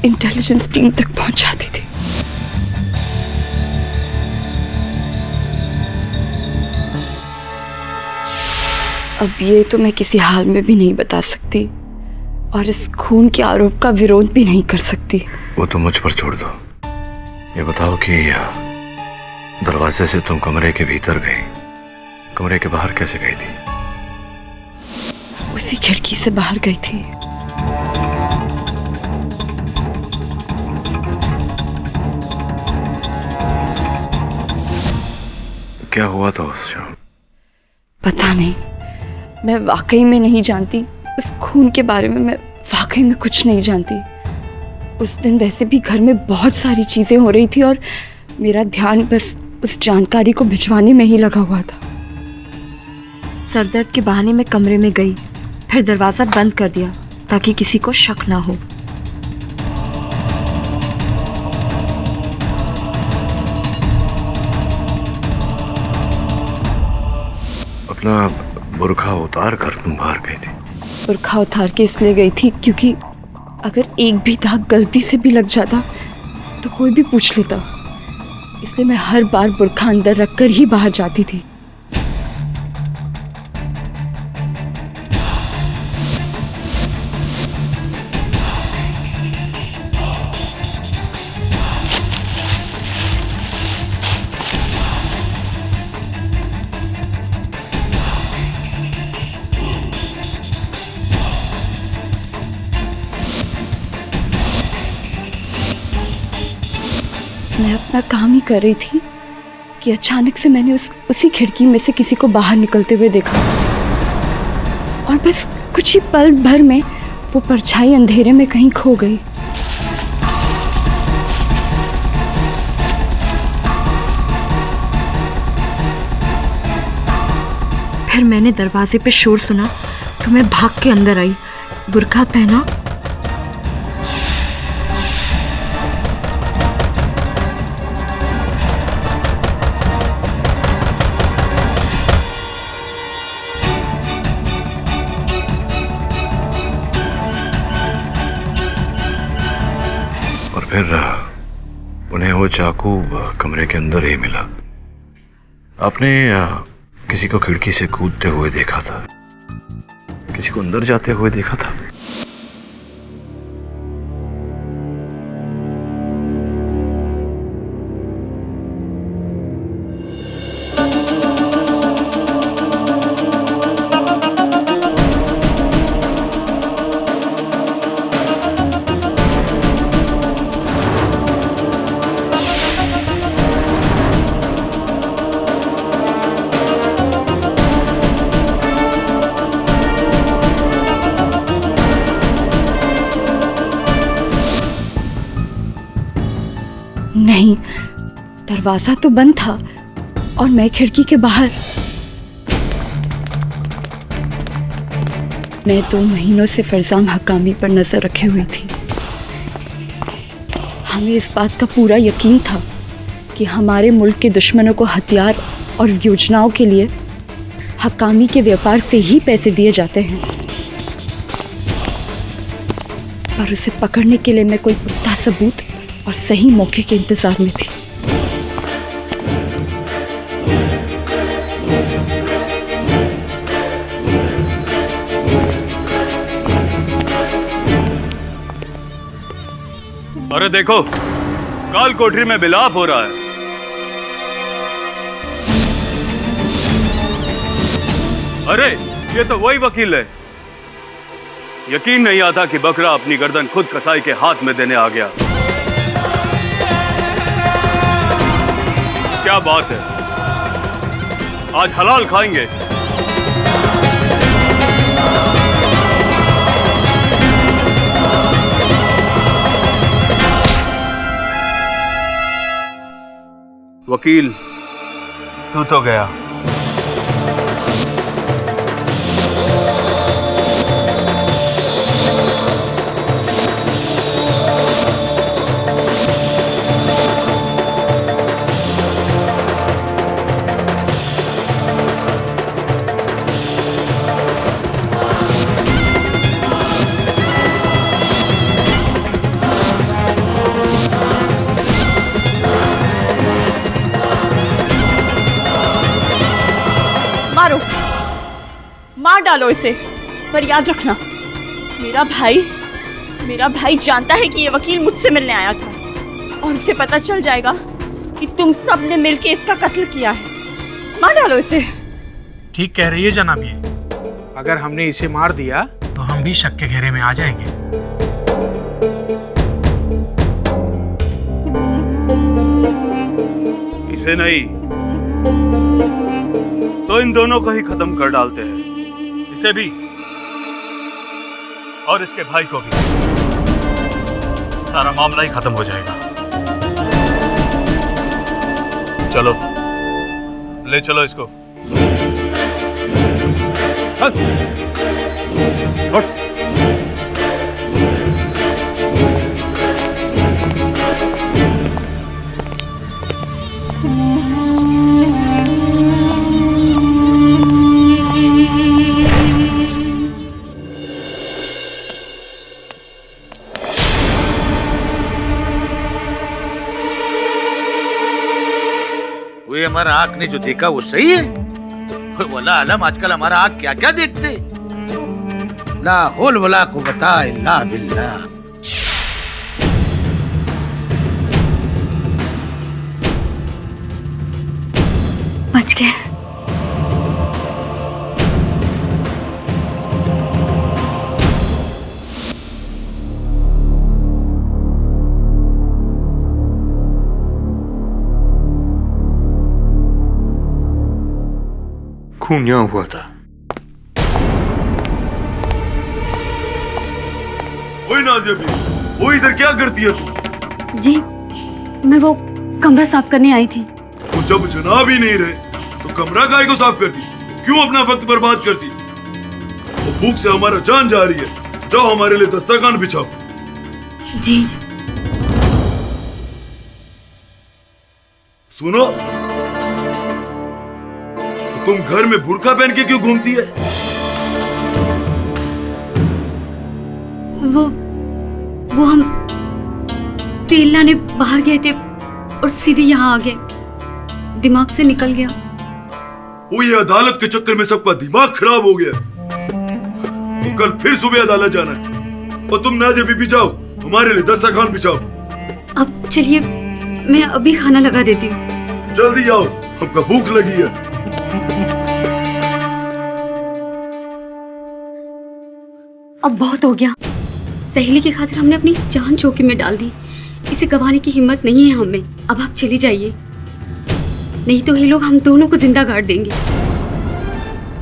इंटेलिजेंस टीम तक पहुंचाती थी। अब ये तो मैं किसी हाल में भी नहीं बता सकती और इस खून के आरोप का विरोध भी नहीं कर सकती। वो तो मुझ पर छोड़ दो। ये बताओ कि दरवाजे से तुम कमरे के भीतर गई, कमरे के बाहर कैसे गई थी? उसी खिड़की से बाहर गई थी। क्या हुआ था उस शाम? पता नहीं, मैं वाकई में नहीं जानती। उस खून के बारे में मैं वाकई में कुछ नहीं जानती। उस दिन वैसे भी घर में बहुत सारी चीज़ें हो रही थी और मेरा ध्यान बस उस जानकारी को भिजवाने में ही लगा हुआ था। सरदर्द के बहाने मैं कमरे में गई, फिर दरवाज़ा बंद कर दिया ताकि किसी को शक ना हो। अपना बुर्खा उतार कर तुम बाहर गई थी? बुर्खा उतार के इसलिए गई थी क्योंकि अगर एक भी दाग गलती से भी लग जाता तो कोई भी पूछ लेता, इसलिए मैं हर बार बुर्खा अंदर रखकर ही बाहर जाती थी। मैं अपना काम ही कर रही थी कि अचानक से मैंने उसी खिड़की में से किसी को बाहर निकलते हुए देखा और बस कुछ ही पल भर में वो परछाई अंधेरे में कहीं खो गई। फिर मैंने दरवाजे पे शोर सुना तो मैं भाग के अंदर आई, बुर्का पहना फिर उन्हें वो चाकू कमरे के अंदर ही मिला। आपने किसी को खिड़की से कूदते हुए देखा था, किसी को अंदर जाते हुए देखा था? नहीं, दरवाजा तो बंद था और मैं खिड़की के बाहर। मैं 2 महीनों से फरजाम हकामी पर नजर रखे हुई थी। हमें इस बात का पूरा यकीन था कि हमारे मुल्क के दुश्मनों को हथियार और योजनाओं के लिए हकामी के व्यापार से ही पैसे दिए जाते हैं, पर उसे पकड़ने के लिए मैं कोई पुख्ता सबूत और सही मौके के इंतजार में थी। अरे देखो, काल कोठरी में विलाप हो रहा है। अरे ये तो वही वकील है। यकीन नहीं आता कि बकरा अपनी गर्दन खुद कसाई के हाथ में देने आ गया। क्या बात है, आज हलाल खाएंगे। वकील, तू तो गया। मार डालो इसे, पर याद रखना मेरा भाई जानता है कि ये वकील मुझसे मिलने आया था और उसे पता चल जाएगा कि तुम सब ने मिलकर इसका कत्ल किया है। मार डालो इसे। ठीक कह रही है जनाब, ये अगर हमने इसे मार दिया तो हम भी शक के घेरे में आ जाएंगे। इसे नहीं तो इन दोनों को ही खत्म कर डालते हैं, इसे भी और इसके भाई को भी। सारा मामला ही खत्म हो जाएगा। चलो ले चलो इसको। वो हमारा आँख ने जो देखा वो सही है? वला आलम आजकल हमारा आँख क्या क्या देखते। ला हौल वला कुव्वता इल्ला बिल्लाह। बच गए। खून यहाँ हुआ था। वही नाज़िया भी, वो इधर क्या करती है तू? जी, मैं वो कमरा साफ करने आई थी। तो जब जनाब ही नहीं रहे तो कमरा काहे को साफ करती? क्यों अपना वक्त बर्बाद करती? वो भूख से हमारा जान जा रही है। जाओ हमारे लिए दस्तरखान बिछाओ। जी। सुनो, तुम घर में बुर्का पहन के क्यों घूमती है? वो हम तेल लाने बाहर गए थे और सीधे यहाँ आ गए, दिमाग से निकल गया। वो ये अदालत के चक्कर में सबका दिमाग खराब हो गया। तो कल फिर सुबह अदालत जाना है और तुम नाज़िया बीबी जाओ हमारे लिए दस्तरखान बिछाओ। अब चलिए, मैं अभी खाना लगा देती हूँ। जल्दी आओ, हमको भूख लगी है। अब बहुत हो गया। सहेली की खातिर हमने अपनी जान जोखिम में डाल दी। इसे गंवाने की हिम्मत नहीं है हमें। अब आप चली जाइए, नहीं तो ये लोग हम दोनों को जिंदा गाड़ देंगे।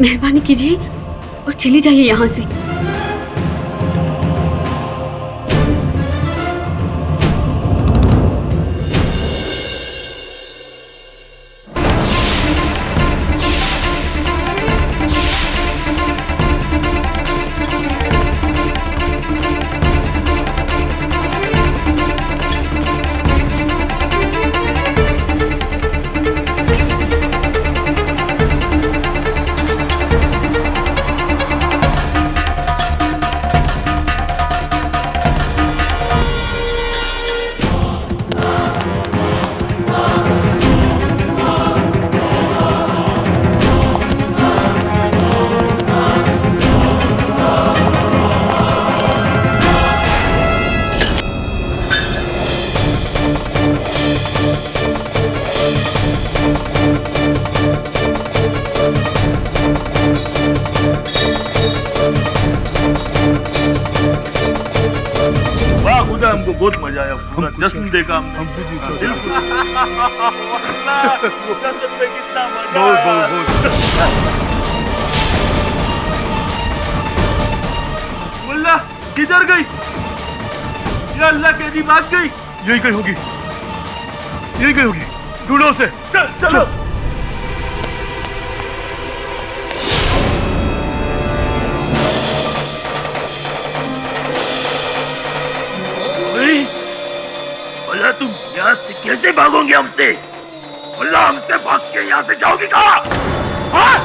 मेहरबानी कीजिए और चली जाइए यहाँ से। को बहुत मजा आया, पूरा जश्न देखा हमने। जश्न में कितना मजा आया। मुल्ला किधर गई? या अल्लाह के दी भाग गई। यही कहीं होगी, यही कहीं होगी, ढूंढो उसे। चलो बोला तुम यहाँ से कैसे भागोगे हमसे? बोला हमसे भाग के यहाँ से जाओगी कहाँ? हाँ?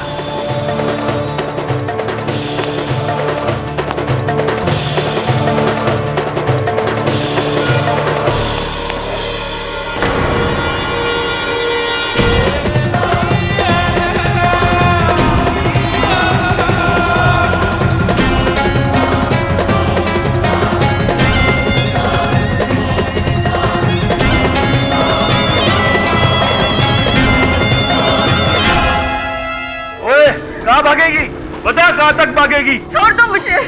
कहाँ भागेगी? बता कहाँ तक भागेगी? छोड़ दो मुझे।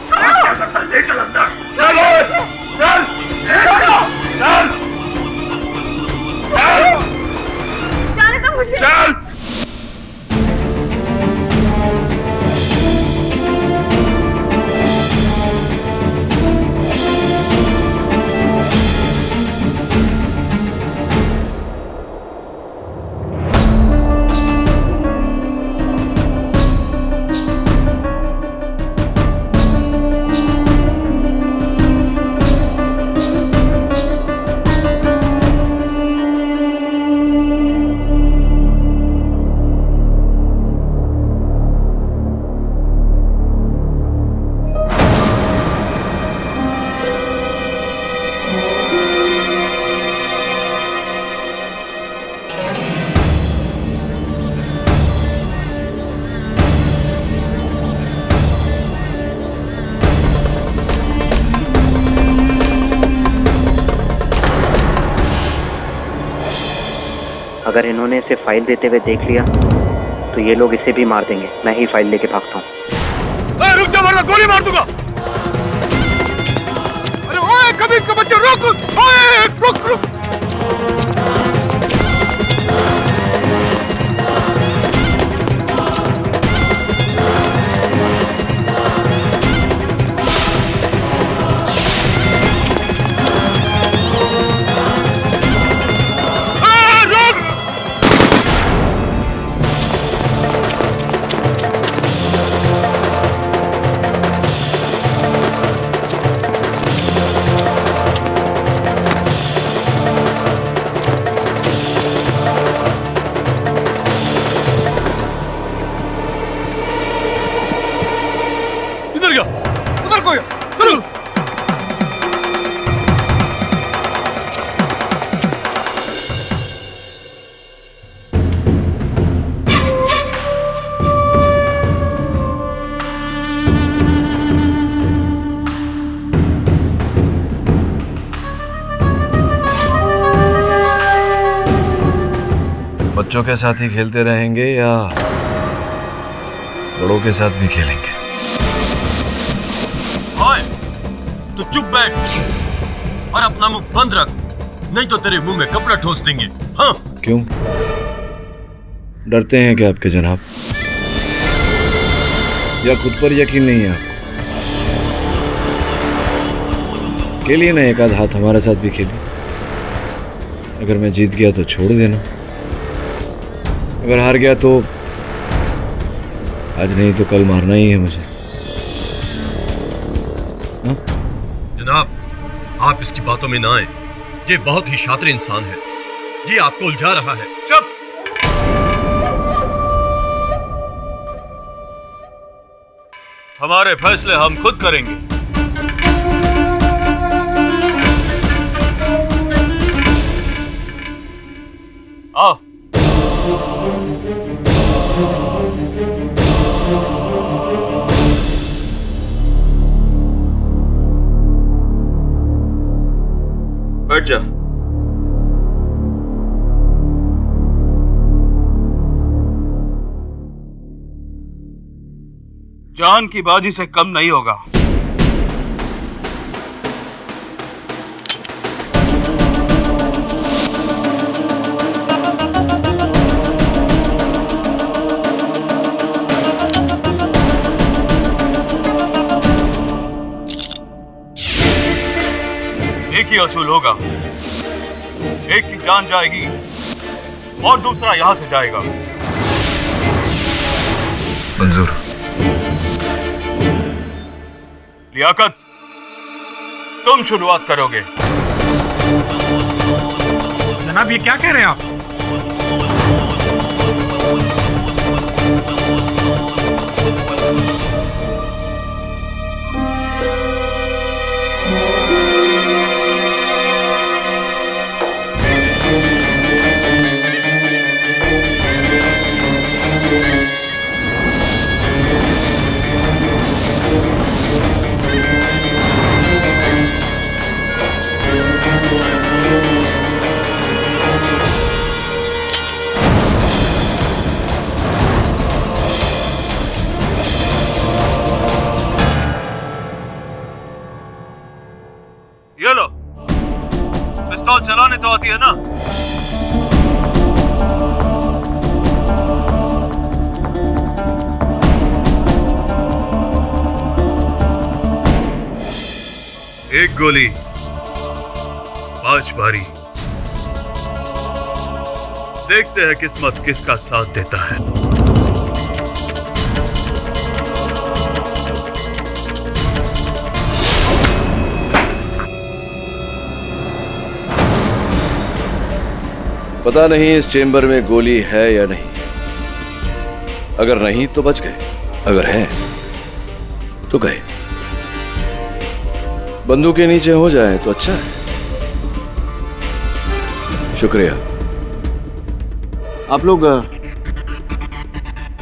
क्या करता? ले चल अंदर। चल चल चल जाने दो मुझे। चल। अगर इन्होंने इसे फाइल देते हुए देख लिया तो ये लोग इसे भी मार देंगे। मैं ही फाइल लेके भागता हूँ। रुक जा वरना गोली मार दूंगा। अरे ओए कबीर का बच्चा रुक, ओए रुक रुक। बच्चों के साथ ही खेलते रहेंगे या बड़ों के साथ भी खेलेंगे? ओए, तू चुप बैठ और अपना मुंह बंद रख, नहीं तो तेरे मुंह में कपड़ा ठोस देंगे। हाँ? क्यों? डरते हैं क्या आपके जनाब? या खुद पर यकीन नहीं है आपको? खेलिए ना एक आध हाथ हमारे साथ भी खेलिए। अगर मैं जीत गया तो छोड़ देना, अगर हार गया तो आज नहीं तो कल मारना ही है मुझे। हा? जनाब, आप इसकी बातों में ना आए। ये बहुत ही शातिर इंसान है, ये आपको उलझा रहा है। चुप। हमारे फैसले हम खुद करेंगे। आओ। बैठ जा। जान की बाजी से कम नहीं होगा। एक ही असूल होगा, एक की जान जाएगी और दूसरा यहां से जाएगा। मंजूर। लियाकत, तुम शुरुआत करोगे। जनाब, ये क्या कह रहे हैं आप? ये लो, पिस्तौल चलाने तो आती है ना? एक गोली 5 बारी। देखते हैं किस्मत किसका साथ देता है। पता नहीं इस चेंबर में गोली है या नहीं। अगर नहीं तो बच गए, अगर है तो गए। बंदूक के नीचे हो जाए तो अच्छा है। शुक्रिया। आप लोग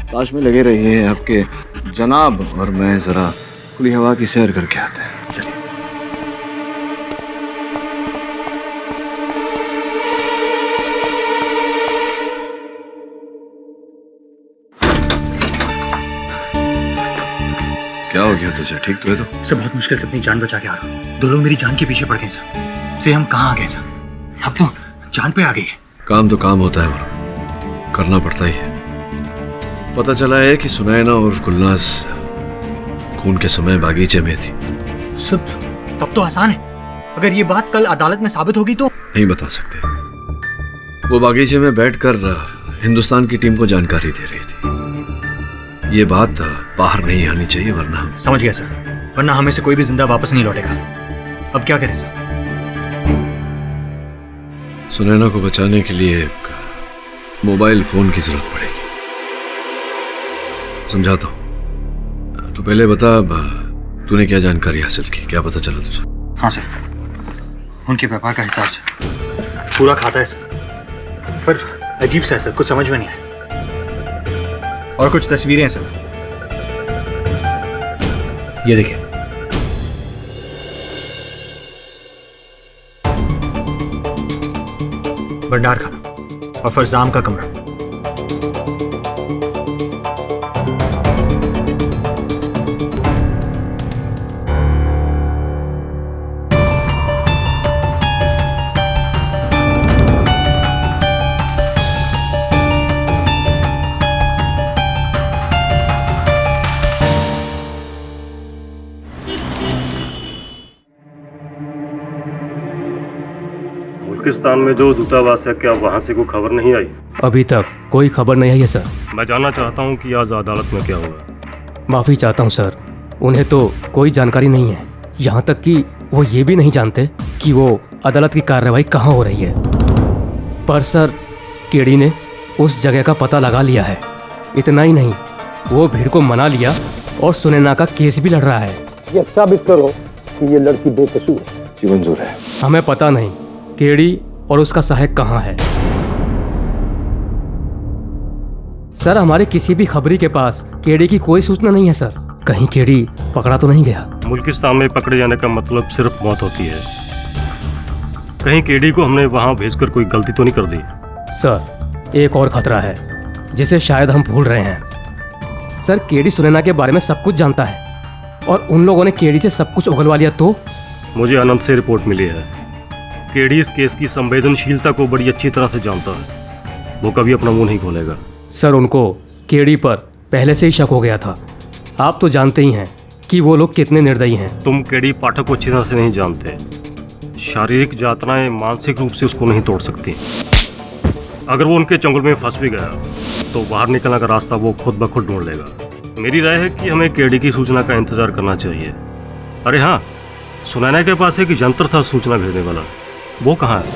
ताश में लगे रहिए, आपके जनाब और मैं जरा खुली हवा की सैर करके आते हैं। चलिए। क्या हो गया तुझे? ठीक तो है तो? सर बहुत मुश्किल से अपनी जान बचा के आ रहा हूँ। 2 लोग मेरी जान के पीछे पड़ गए सर। से हम कहाँ आ गए सर? अब तो जान पे आ गई। काम तो काम होता है और करना पड़ता ही है। पता चला है कि सुनैना और गुलनाज खून के समय बागीचे में थी। सब तब तो आसान है। अगर ये बात कल अदालत में साबित होगी तो? नहीं बता सकते। वो बागीचे में बैठकर हिंदुस्तान की टीम को जानकारी दे रही थी। ये बात बाहर नहीं आनी चाहिए वरना। समझ गया सर, वरना हमें से कोई भी जिंदा वापस नहीं लौटेगा। अब क्या करें सर? सुनैना को बचाने के लिए एक मोबाइल फोन की जरूरत पड़ेगी। समझाता हूं। तो पहले बता, तूने क्या जानकारी हासिल की? क्या पता चला तुझे? हाँ सर, उनके व्यापार का हिसाब पूरा खाता है सर, पर अजीब सा है सर, कुछ समझ में नहीं आया। और कुछ तस्वीरें हैं सर, ये देखिए। भंडार खाना और फरजाम का कमरा। पाकिस्तान में जो दूतावास है, क्या वहाँ से कोई खबर नहीं आई? अभी तक कोई खबर नहीं आई है सर। मैं जानना चाहता हूँ कि आज अदालत में क्या हुआ। माफ़ी चाहता हूँ सर, उन्हें तो कोई जानकारी नहीं है। यहाँ तक कि वो ये भी नहीं जानते कि वो अदालत की कार्रवाई कहाँ हो रही है। पर सर, केडी ने उस जगह का पता लगा लिया है। इतना ही नहीं, वो भीड़ को मना लिया और सुनैना का केस भी लड़ रहा है। ये साबित करो कि ये लड़की बेकसूर है। जी मंजूर है। हमें पता नहीं केडी और उसका सहायक कहाँ है। सर, हमारे किसी भी खबरी के पास केडी की कोई सूचना नहीं है सर। कहीं केडी पकड़ा तो नहीं गया? मुल्किस्तान में पकड़े जाने का मतलब सिर्फ मौत होती है। कहीं केडी को हमने वहां भेजकर कोई गलती तो नहीं कर दी? सर, एक और खतरा है जिसे शायद हम भूल रहे हैं। सर, केडी सुनैना के बारे में सब कुछ जानता है और उन लोगों ने केडी से सब कुछ उगलवा लिया तो? मुझे अनंत से रिपोर्ट मिली है। केडी इस केस की संवेदनशीलता को बड़ी अच्छी तरह से जानता है। वो कभी अपना मुंह नहीं खोलेगा। सर, उनको केडी पर पहले से ही शक हो गया था। आप तो जानते ही हैं कि वो लोग कितने निर्दयी हैं। तुम केडी पाठक को अच्छी तरह से नहीं जानते। शारीरिक यातनाएं मानसिक रूप से उसको नहीं तोड़ सकती। अगर वो उनके चंगुल में फंस भी गया तो बाहर निकलने का रास्ता वो खुद ब खुद ढूंढ लेगा। मेरी राय है कि हमें केडी की सूचना का इंतजार करना चाहिए। अरे हाँ, सुनैना के पास एक यंत्र था सूचना भेजने वाला, वो कहाँ है?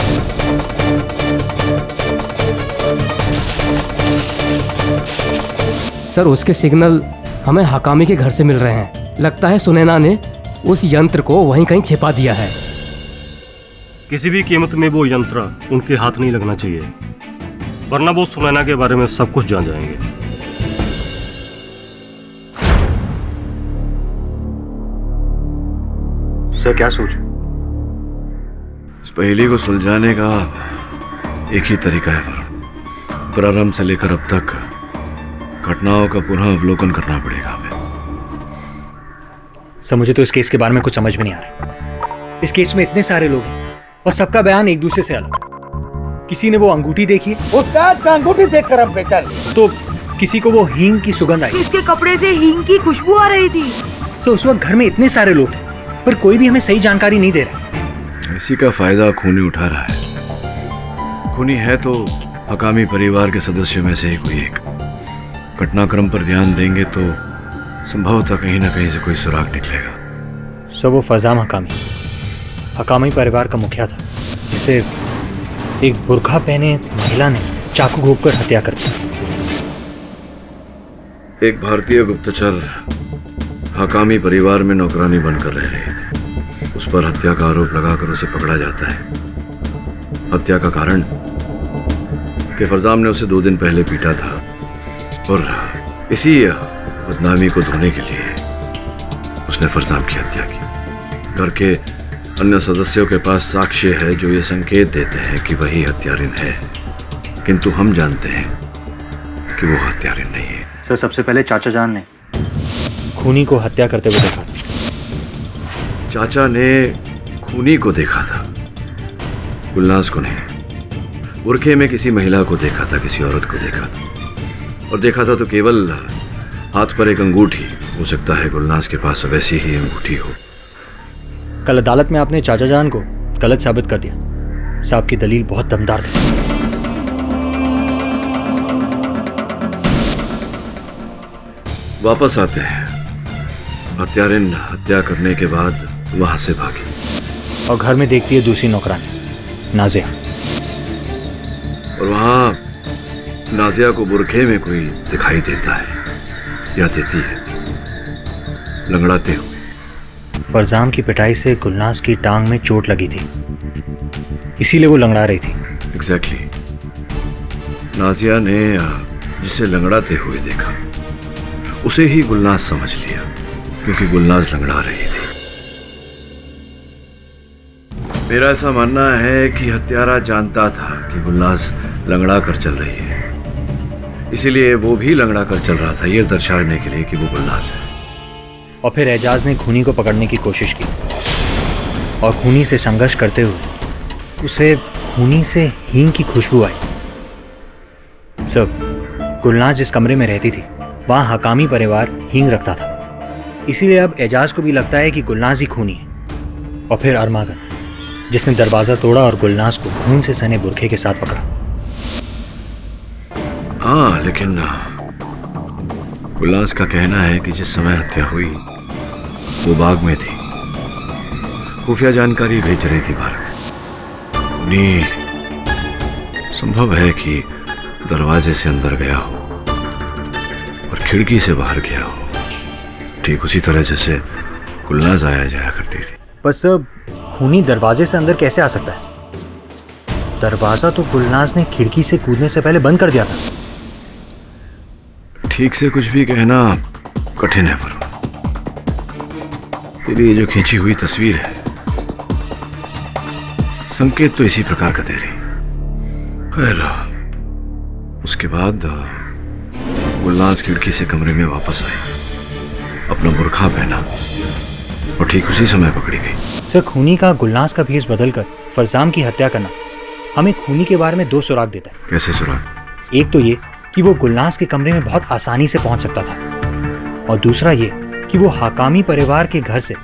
सर उसके सिग्नल हमें हकामी के घर से मिल रहे हैं। लगता है सुनैना ने उस यंत्र को वहीं कहीं छिपा दिया है। किसी भी कीमत में वो यंत्र उनके हाथ नहीं लगना चाहिए, वरना वो सुनैना के बारे में सब कुछ जान जाएंगे। सर क्या सोच? इस पहेली को सुलझाने का एक ही तरीका है, प्रारंभ से लेकर अब तक घटनाओं का पुनः अवलोकन करना पड़ेगा हमें। सर मुझे तो इस केस के बारे में कुछ समझ में नहीं आ रहा। इस केस में इतने सारे लोग हैं और सबका बयान एक दूसरे से अलग। किसी ने वो अंगूठी देखी, उस्ताद का अंगूठी देखकर हम बेचैन, तो किसी को वो हींग की सुगंध आई, इसके कपड़े से हींग की खुशबू आ रही थी। तो उस वक्त घर में इतने सारे लोग थे पर कोई भी हमें सही जानकारी नहीं दे रहा। इसी का फायदा खूनी उठा रहा है। खूनी है तो हकामी परिवार के सदस्यों में से ही कोई एक। घटनाक्रम पर ध्यान देंगे तो संभवतः कहीं ना कहीं से कोई सुराग निकलेगा। सर वो फजाम हकामी परिवार का मुखिया था, जिसे एक बुर्का पहने महिला ने चाकू घोंपकर हत्या कर दी। एक भारतीय गुप्तचर हकामी परिवार में नौकरानी बनकर रह रही थी। उस पर हत्या का आरोप लगाकर उसे पकड़ा जाता है। हत्या का कारण कि फरजाम ने उसे 2 दिन पहले पीटा था और इसी बदनामी को धोने के लिए उसने फरजाम की हत्या की। घर के अन्य सदस्यों के पास साक्ष्य है जो ये संकेत देते हैं कि वही हत्यारिन है, किंतु हम जानते हैं कि वो हत्यारिन नहीं है। सर सबसे पहले चाचा जान ने खूनी को हत्या करते हुए देखा। चाचा ने खूनी को देखा था, गुलनाज को नहीं। बुरखे में किसी महिला को देखा था, किसी औरत को देखा था, और देखा था तो केवल हाथ पर एक अंगूठी। हो सकता है गुलनाज के पास वैसी ही अंगूठी हो। कल अदालत में आपने चाचा जान को गलत साबित कर दिया। साहब की दलील बहुत दमदार थी। वापस आते हैं। हत्यारिन हत्या करने के बाद वहां से भागी और घर में देखती है दूसरी नौकरानी नाजिया, और वहां नाजिया को बुरखे में कोई दिखाई देता है या देती है, लंगड़ाते हुए। फरजाम की पिटाई से गुलनाज की टांग में चोट लगी थी, इसीलिए वो लंगड़ा रही थी। एग्जैक्टली। नाजिया ने जिसे लंगड़ाते हुए देखा उसे ही गुलनाज समझ लिया, क्योंकि गुलनाज लंगड़ा रही थी। मेरा ऐसा मानना है कि हत्यारा जानता था कि गुलनाज लंगड़ा कर चल रही है, इसीलिए वो भी लंगड़ा कर चल रहा था, ये दर्शाने के लिए कि वो गुलनाज है। और फिर एजाज ने खूनी को पकड़ने की कोशिश की और खूनी से संघर्ष करते हुए उसे खूनी से हींग की खुशबू आई। सब गुलनाज जिस कमरे में रहती थी वहाँ हकामी परिवार हींग रखता था, इसीलिए अब एजाज को भी लगता है कि गुलनाज ही खूनी है। और फिर अरमागन, जिसने दरवाजा तोड़ा और गुलनाज को खून से सने बुरखे के साथ पकड़ा। हाँ, लेकिन गुलनाज का कहना है कि जिस समय हत्या हुई वो बाग में थी, खुफिया जानकारी भेज रही थी बाहर। खूनी संभव है कि दरवाजे से अंदर गया हो और खिड़की से बाहर गया हो, ठीक उसी तरह जैसे गुलनाज आया जाया करती थी। बस खूनी दरवाजे से अंदर कैसे आ सकता है? दरवाजा तो गुलनाज ने खिड़की से कूदने से पहले बंद कर दिया था। ठीक से कुछ भी कहना कठिन है, पर तेरी ये जो खींची हुई तस्वीर है संकेत तो इसी प्रकार का दे रही। खैर, उसके बाद गुलनाज खिड़की से कमरे में वापस आई, अपना बुर्खा पहना और ठीक उसी समय पकड़ी गई। सर, खूनी का गुलनाज का भेष बदलकर फरजाम की हत्या करना हमें खूनी के बारे में 2 सुराग देता है। कैसे सुराग? एक तो ये कि वो गुलनाज के कमरे में बहुत आसानी से पहुंच सकता था, और दूसरा ये कि वो हकामी परिवार के घर से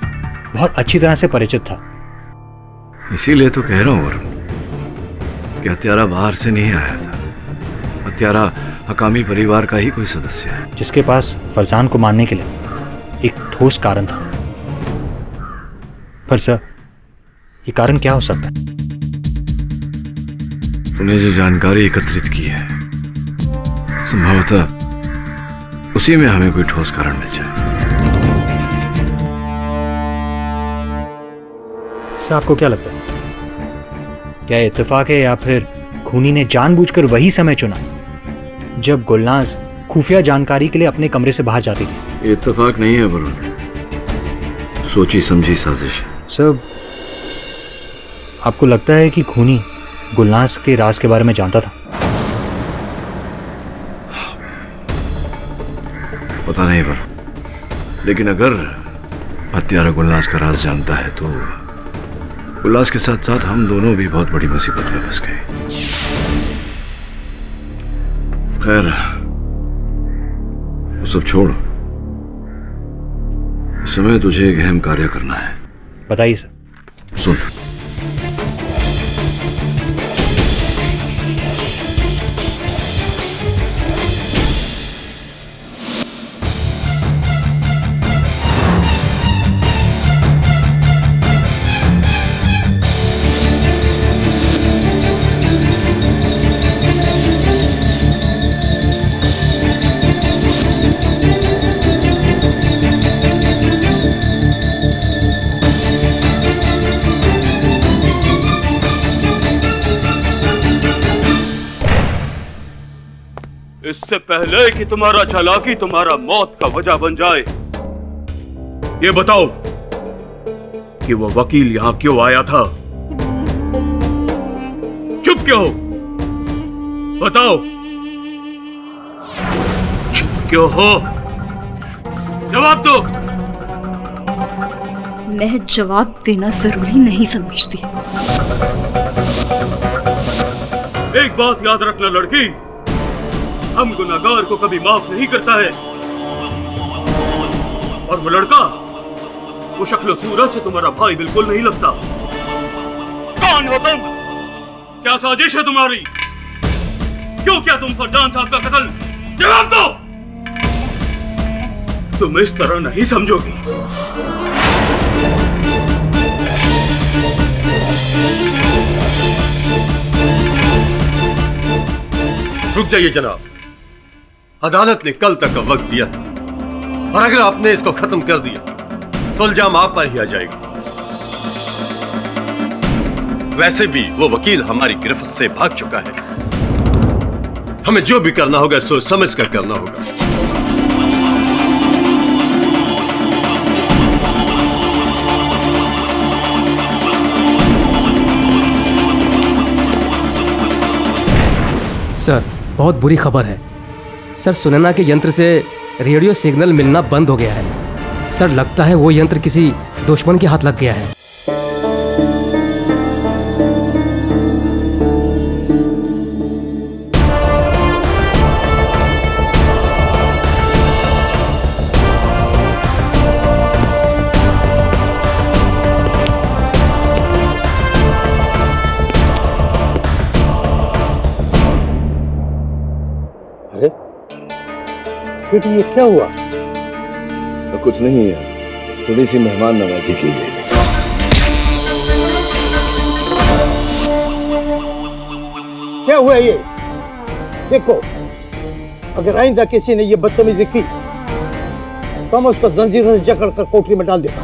बहुत अच्छी तरह से परिचित था। इसीलिए तो कह रहा हूं वरुण कि हत्यारा बाहर से नहीं आया था। हत्यारा हकामी परिवार का ही कोई सदस्य है, जिसके पास फरजान को मारने के लिए एक ठोस कारण था। पर सर, ये कारण क्या हो सकता है? तूने जो जानकारी एकत्रित की है, संभवतः उसी में हमें कोई ठोस कारण मिल जाए। सर, आपको क्या लगता है, क्या इत्तेफाक है या फिर खूनी ने जानबूझकर वही समय चुना जब गुलनाज खुफिया जानकारी के लिए अपने कमरे से बाहर जाती थी? ये इत्तेफाक नहीं है वरुण, सोची समझी साजिश है। सर, आपको लगता है कि खूनी गुलनाज के राज के बारे में जानता था? पता नहीं पर, लेकिन अगर हत्यारा गुलनाज का राज जानता है तो गुलनाज के साथ साथ हम दोनों भी बहुत बड़ी मुसीबत में फंस गए। खैर, वो सब छोड़, इस समय तुझे एक अहम कार्य करना है। बताइए सर। सुन, इससे पहले कि तुम्हारा चालाकी तुम्हारा मौत का वजह बन जाए, ये बताओ कि वो वकील यहां क्यों आया था? चुप क्यों हो? बताओ, चुप क्यों हो? जवाब दो। मैं जवाब देना जरूरी नहीं समझती। एक बात याद रखना लड़की, हम गुनाहगार को कभी माफ नहीं करता है। और वो लड़का, वो शक्ल सूरत से तुम्हारा भाई बिल्कुल नहीं लगता। कौन हो तुम? क्या साजिश है तुम्हारी? क्यों किया तुम फरजान साहब का कत्ल? जवाब दो। तुम इस तरह नहीं समझोगी। रुक जाइए जनाब, अदालत ने कल तक का वक्त दिया था, और अगर आपने इसको खत्म कर दिया तो इल्जाम आप पर ही आ जाएगा। वैसे भी वो वकील हमारी गिरफ्त से भाग चुका है। हमें जो भी करना होगा सोच समझ कर करना होगा। सर, बहुत बुरी खबर है सर। सुनैना के यंत्र से रेडियो सिग्नल मिलना बंद हो गया है सर। लगता है वो यंत्र किसी दुश्मन के हाथ लग गया है। अरे बेटी, ये क्या हुआ? तो कुछ नहीं है, थोड़ी सी मेहमान नवाजी की गई। क्या हुआ ये? देखो, अगर आइंदा किसी ने ये बदतमीजी की तो मैं उसको जंजीरों से जकड़ कर कोठरी में डाल देता।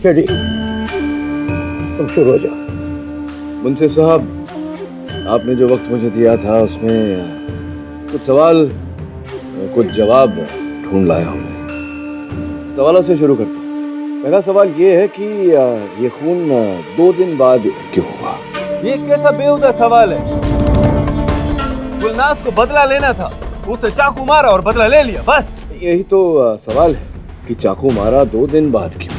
केडी, तुम शुरू हो जाओ। मुंसिफ साहब, आपने जो वक्त मुझे दिया था उसमें कुछ सवाल कुछ जवाब ढूंढ लाया हूं मैं। सवालों से शुरू करता हूं। पहला सवाल ये है कि ये खून 2 दिन बाद क्यों हुआ? ये कैसा बेहुदा सवाल है? गुलनाज को बदला लेना था, उसने चाकू मारा और बदला ले लिया, बस। यही तो सवाल है कि चाकू मारा 2 दिन बाद क्यों?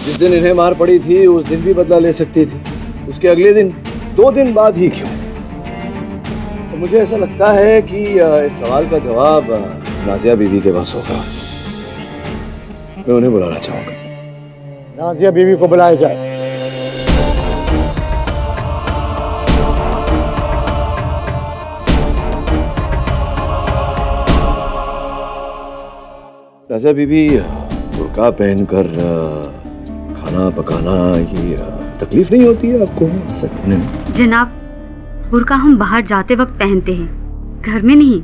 जिस दिन इन्हें मार पड़ी थी उस दिन भी बदला ले सकती थी, उसके अगले दिन 2 दिन बाद ही क्यों? तो मुझे ऐसा लगता है कि इस सवाल का जवाब नाजिया बीवी के पास होगा। मैं उन्हें बुलाना चाहूंगा। नाजिया बीवी को बुलाया जाए। राजा बीबी बुर्का पहनकर खाना पकाना ये तकलीफ नहीं होती है आपको ऐसा करने में? जनाब, बुर्का हम बाहर जाते वक्त पहनते हैं, घर में नहीं।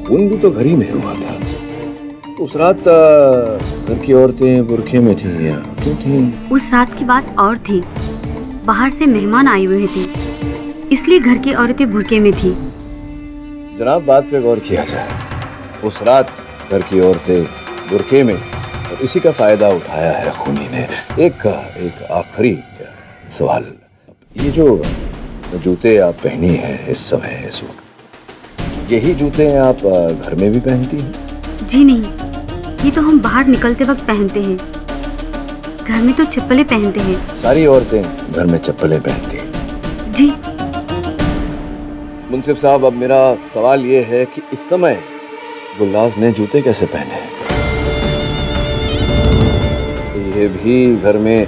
खून भी तो घर ही में हुआ था। उस रात घर की औरतें बुर्के में थीं या क्यों थीं? उस रात की बात और थी। बाहर से मेहमान आए हुए थे, इसलिए घर की औरतें बुर्के में थी। जनाब, बात पे गौर किया जाए। उस रात घर की औरतें बुर्के में और इसी का फायदा उठाया है खूनी ने। एक आखिरी सवाल, ये जो जूते आप पहनी हैं इस समय इस वक्त, यही जूते आप घर में भी पहनती हैं? जी नहीं, ये तो हम बाहर निकलते वक्त पहनते हैं। घर में तो चप्पलें पहनते हैं। सारी औरतें घर में चप्पलें पहनती हैं? जी। मुंसिफ साहब, अब मेरा सवाल ये है कि इस समय गुलनाज ने जूते कैसे पहने हैं? ये भी घर में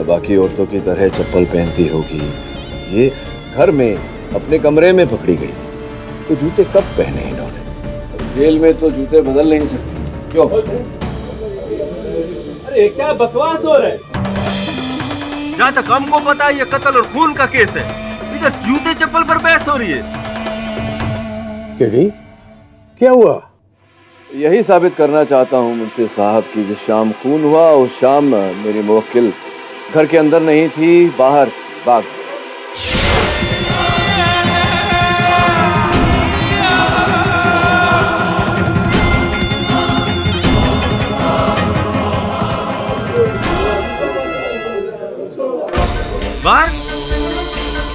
बाकी औरतों की तरह चप्पल पहनती होगी। ये घर में अपने कमरे में पकड़ी गई थी, तो जूते कब पहने इन्होंने? जेल में तो जूते बदल नहीं सकते, क्यों? अरे क्या बकवास हो रहा है? जहाँ तक हमको पता है ये कत्ल और खून का केस है, इधर जूते चप्पल पर बहस हो रही है। केडी, क्या हुआ? यही साबित करना चाहता हूँ मुंसिफ साहब कि जिस शाम खून हुआ उस शाम मेरी मुवक्किल घर के अंदर नहीं थी, बाहर थी, बाग। बाहर?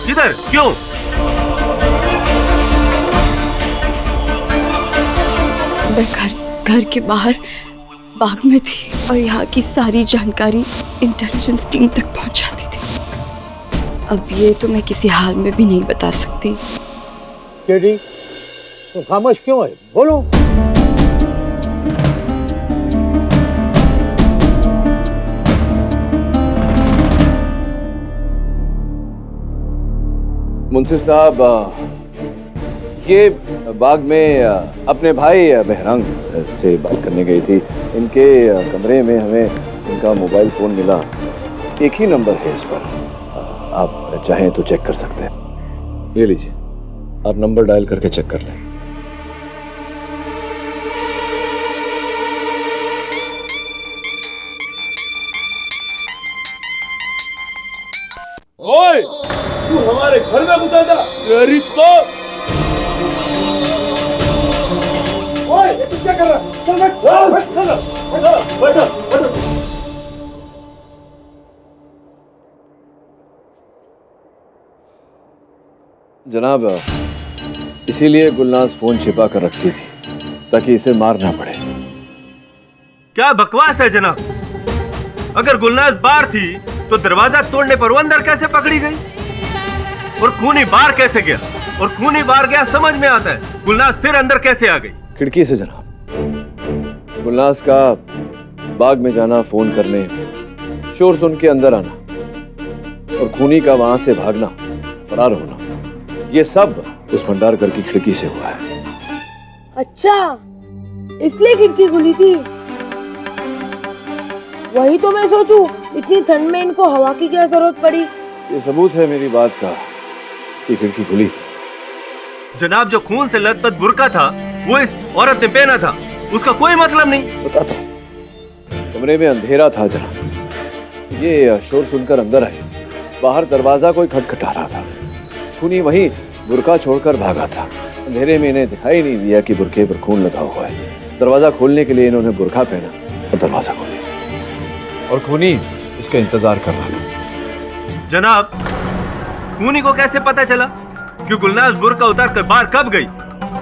किधर? क्यों? मैं घर के बाहर बाग में थी और यहाँ की सारी जानकारी इंटेलिजेंस टीम तक पहुँचा दी थी। अब ये तो मैं किसी हाल में भी नहीं बता सकती। केडी, तो खामोश क्यों है? बोलो। मुंसिफ साहब, ये बाग में अपने भाई बहरंग से बात करने गई थी। इनके कमरे में हमें इनका मोबाइल फ़ोन मिला, एक ही नंबर है इस पर। आप चाहें तो चेक कर सकते हैं। ये लीजिए, आप नंबर डायल करके चेक कर लें। ओए, तू हमारे घर में घुसा था? तेरी तो ओए, ये तू क्या कर रहा है? चल बैठ। जनाब, इसीलिए गुलनाज फोन छिपा कर रखती थी ताकि इसे मारना पड़े। क्या बकवास है जनाब? अगर गुलनाज बाहर थी तो दरवाजा तोड़ने पर वो अंदर कैसे पकड़ी गई? और खूनी बाहर कैसे गया? और खूनी बाहर गया समझ में आता है, गुलनाज फिर अंदर कैसे आ गई? खिड़की से जनाब। गुलनाज का बाग में जाना, फोन करने, शोर सुन के अंदर आना और खूनी का वहां से भागना, फरार होना, ये सब उस भंडार घर की खिड़की से हुआ है। अच्छा, इसलिए खिड़की खुली थी। वही तो मैं सोचूं, इतनी ठंड में इनको हवा की क्या जरूरत पड़ी? ये सबूत है मेरी बात का कि खिड़की खुली थी। जनाब, जो खून से लथपथ बुर्का था वो इस औरत ने पहना था, उसका कोई मतलब नहीं। बताता हूं, कमरे में अंधेरा था जनाब। ये शोर सुनकर अंदर आए, बाहर दरवाजा कोई खटखटा रहा था। खूनी वहीं बुर्का छोड़कर भागा था। अंधेरे में इन्हें दिखाई नहीं दिया कि बुर्के पर खून लगा हुआ है। दरवाजा खोलने के लिए इन्होंने बुर्का पहना और दरवाजा खोला और खूनी इसका इंतजार कर रहा था। जनाब, खूनी को कैसे पता चला कि गुलनाज बुर्का उतार कर बाहर कब गई?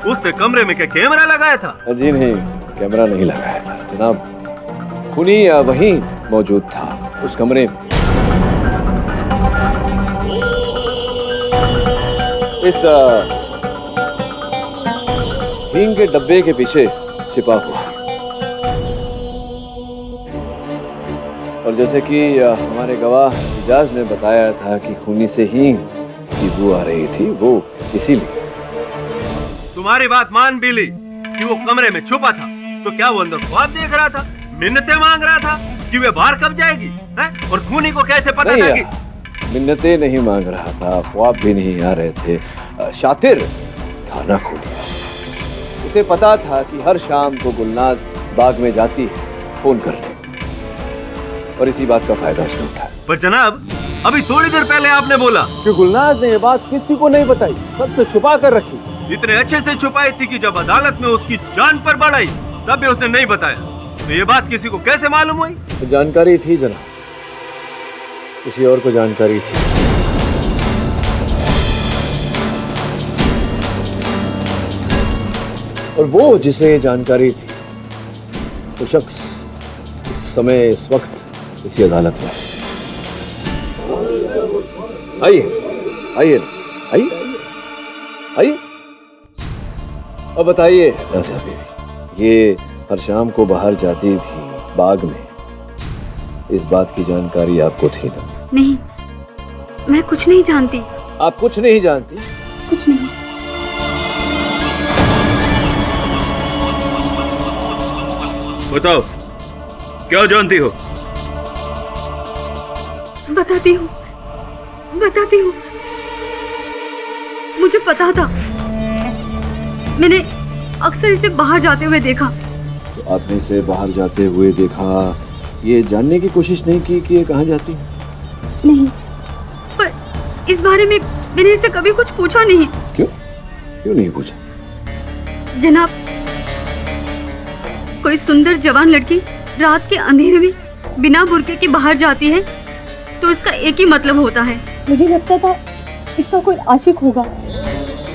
उसने कमरे में क्या कैमरा लगाया था? जी नहीं, कैमरा नहीं लगाया था जनाब। खूनी वहीं मौजूद था उस कमरे में, इस हींग के डब्बे के पीछे छिपा हुआ। और जैसे कि हमारे गवाह इजाज ने बताया था कि खूनी से ही की बू आ रही थी, वो इसीलिए। तुम्हारी बात मान भी ली कि वो कमरे में छुपा था, तो क्या वो अंदर ख्वाब देख रहा था, मिन्नतें मांग रहा था कि वे बाहर कब जाएगी है? और खूनी को कैसे पता था कि मिन्नतें नहीं मांग रहा था, ख्वाब भी नहीं आ रहे थे। शातिर था ना खूनी। उसे पता था कि हर शाम को गुलनाज बाग में जाती है फोन करने, और इसी बात का फायदा उसने उठाया। पर जनाब, अभी थोड़ी देर पहले आपने बोला कि गुलनाज ने ये बात किसी को नहीं बताई, सबसे छुपा कर रखी। इतने अच्छे से छुपाई थी कि जब अदालत में उसकी जान पर बढ़ आई तब भी उसने नहीं बताया। तो ये बात किसी को कैसे मालूम हुई? जानकारी थी जनाब, किसी और को जानकारी थी। और वो जिसे जानकारी थी, वो शख्स इस समय, इस वक्त इसी अदालत में। आइए आइए आइए आइए, अब बताइए राज़िया बीवी, ये हर शाम को बाहर जाती थी बाग में, इस बात की जानकारी आपको थी ना? नहीं, मैं कुछ नहीं जानती। आप कुछ नहीं जानती? कुछ नहीं। बताओ, क्या जानती हो? बताती हूँ, बताती हूँ। मुझे पता था, मैंने अक्सर इसे बाहर जाते हुए देखा। तो आपने इसे बाहर जाते हुए देखा, ये जानने की कोशिश नहीं की कि ये कहाँ जाती है? नहीं, पर इस बारे में मैंने इसे कभी कुछ पूछा नहीं। क्यों? क्यों नहीं पूछा? जनाब, कोई सुंदर जवान लड़की रात के अंधेरे में बिना बुर्के के बाहर जाती है तो इसका एक ही मतलब होता है। मुझे लगता था इसका कोई आशिक होगा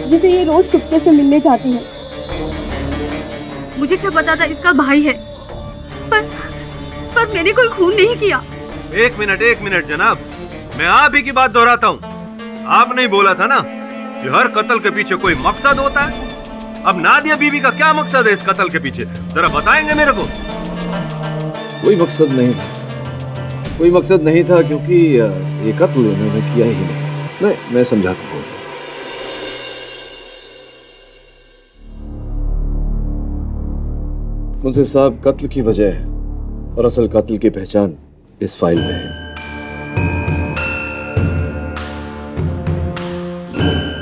जिसे ये रोज चुपके से मिलने जाती है। मुझे क्या पता था इसका भाई है, पर मैंने कोई खून नहीं किया। एक मिनट जनाब, मैं आप ही की बात दोहराता हूँ। आपने ही बोला था ना कि हर कत्ल के पीछे कोई मकसद होता है। अब नादिया बीवी का क्या मकसद है इस कत्ल के पीछे, जरा बताएंगे मेरे को? कोई मकसद नहीं था, कोई मकसद नहीं था, क्योंकि ये कत्ल उन्होंने किया ही नहीं। मैं समझाता हूँ। मुंसिफ साहब, कत्ल की वजह और असल कत्ल की पहचान इस फाइल में है।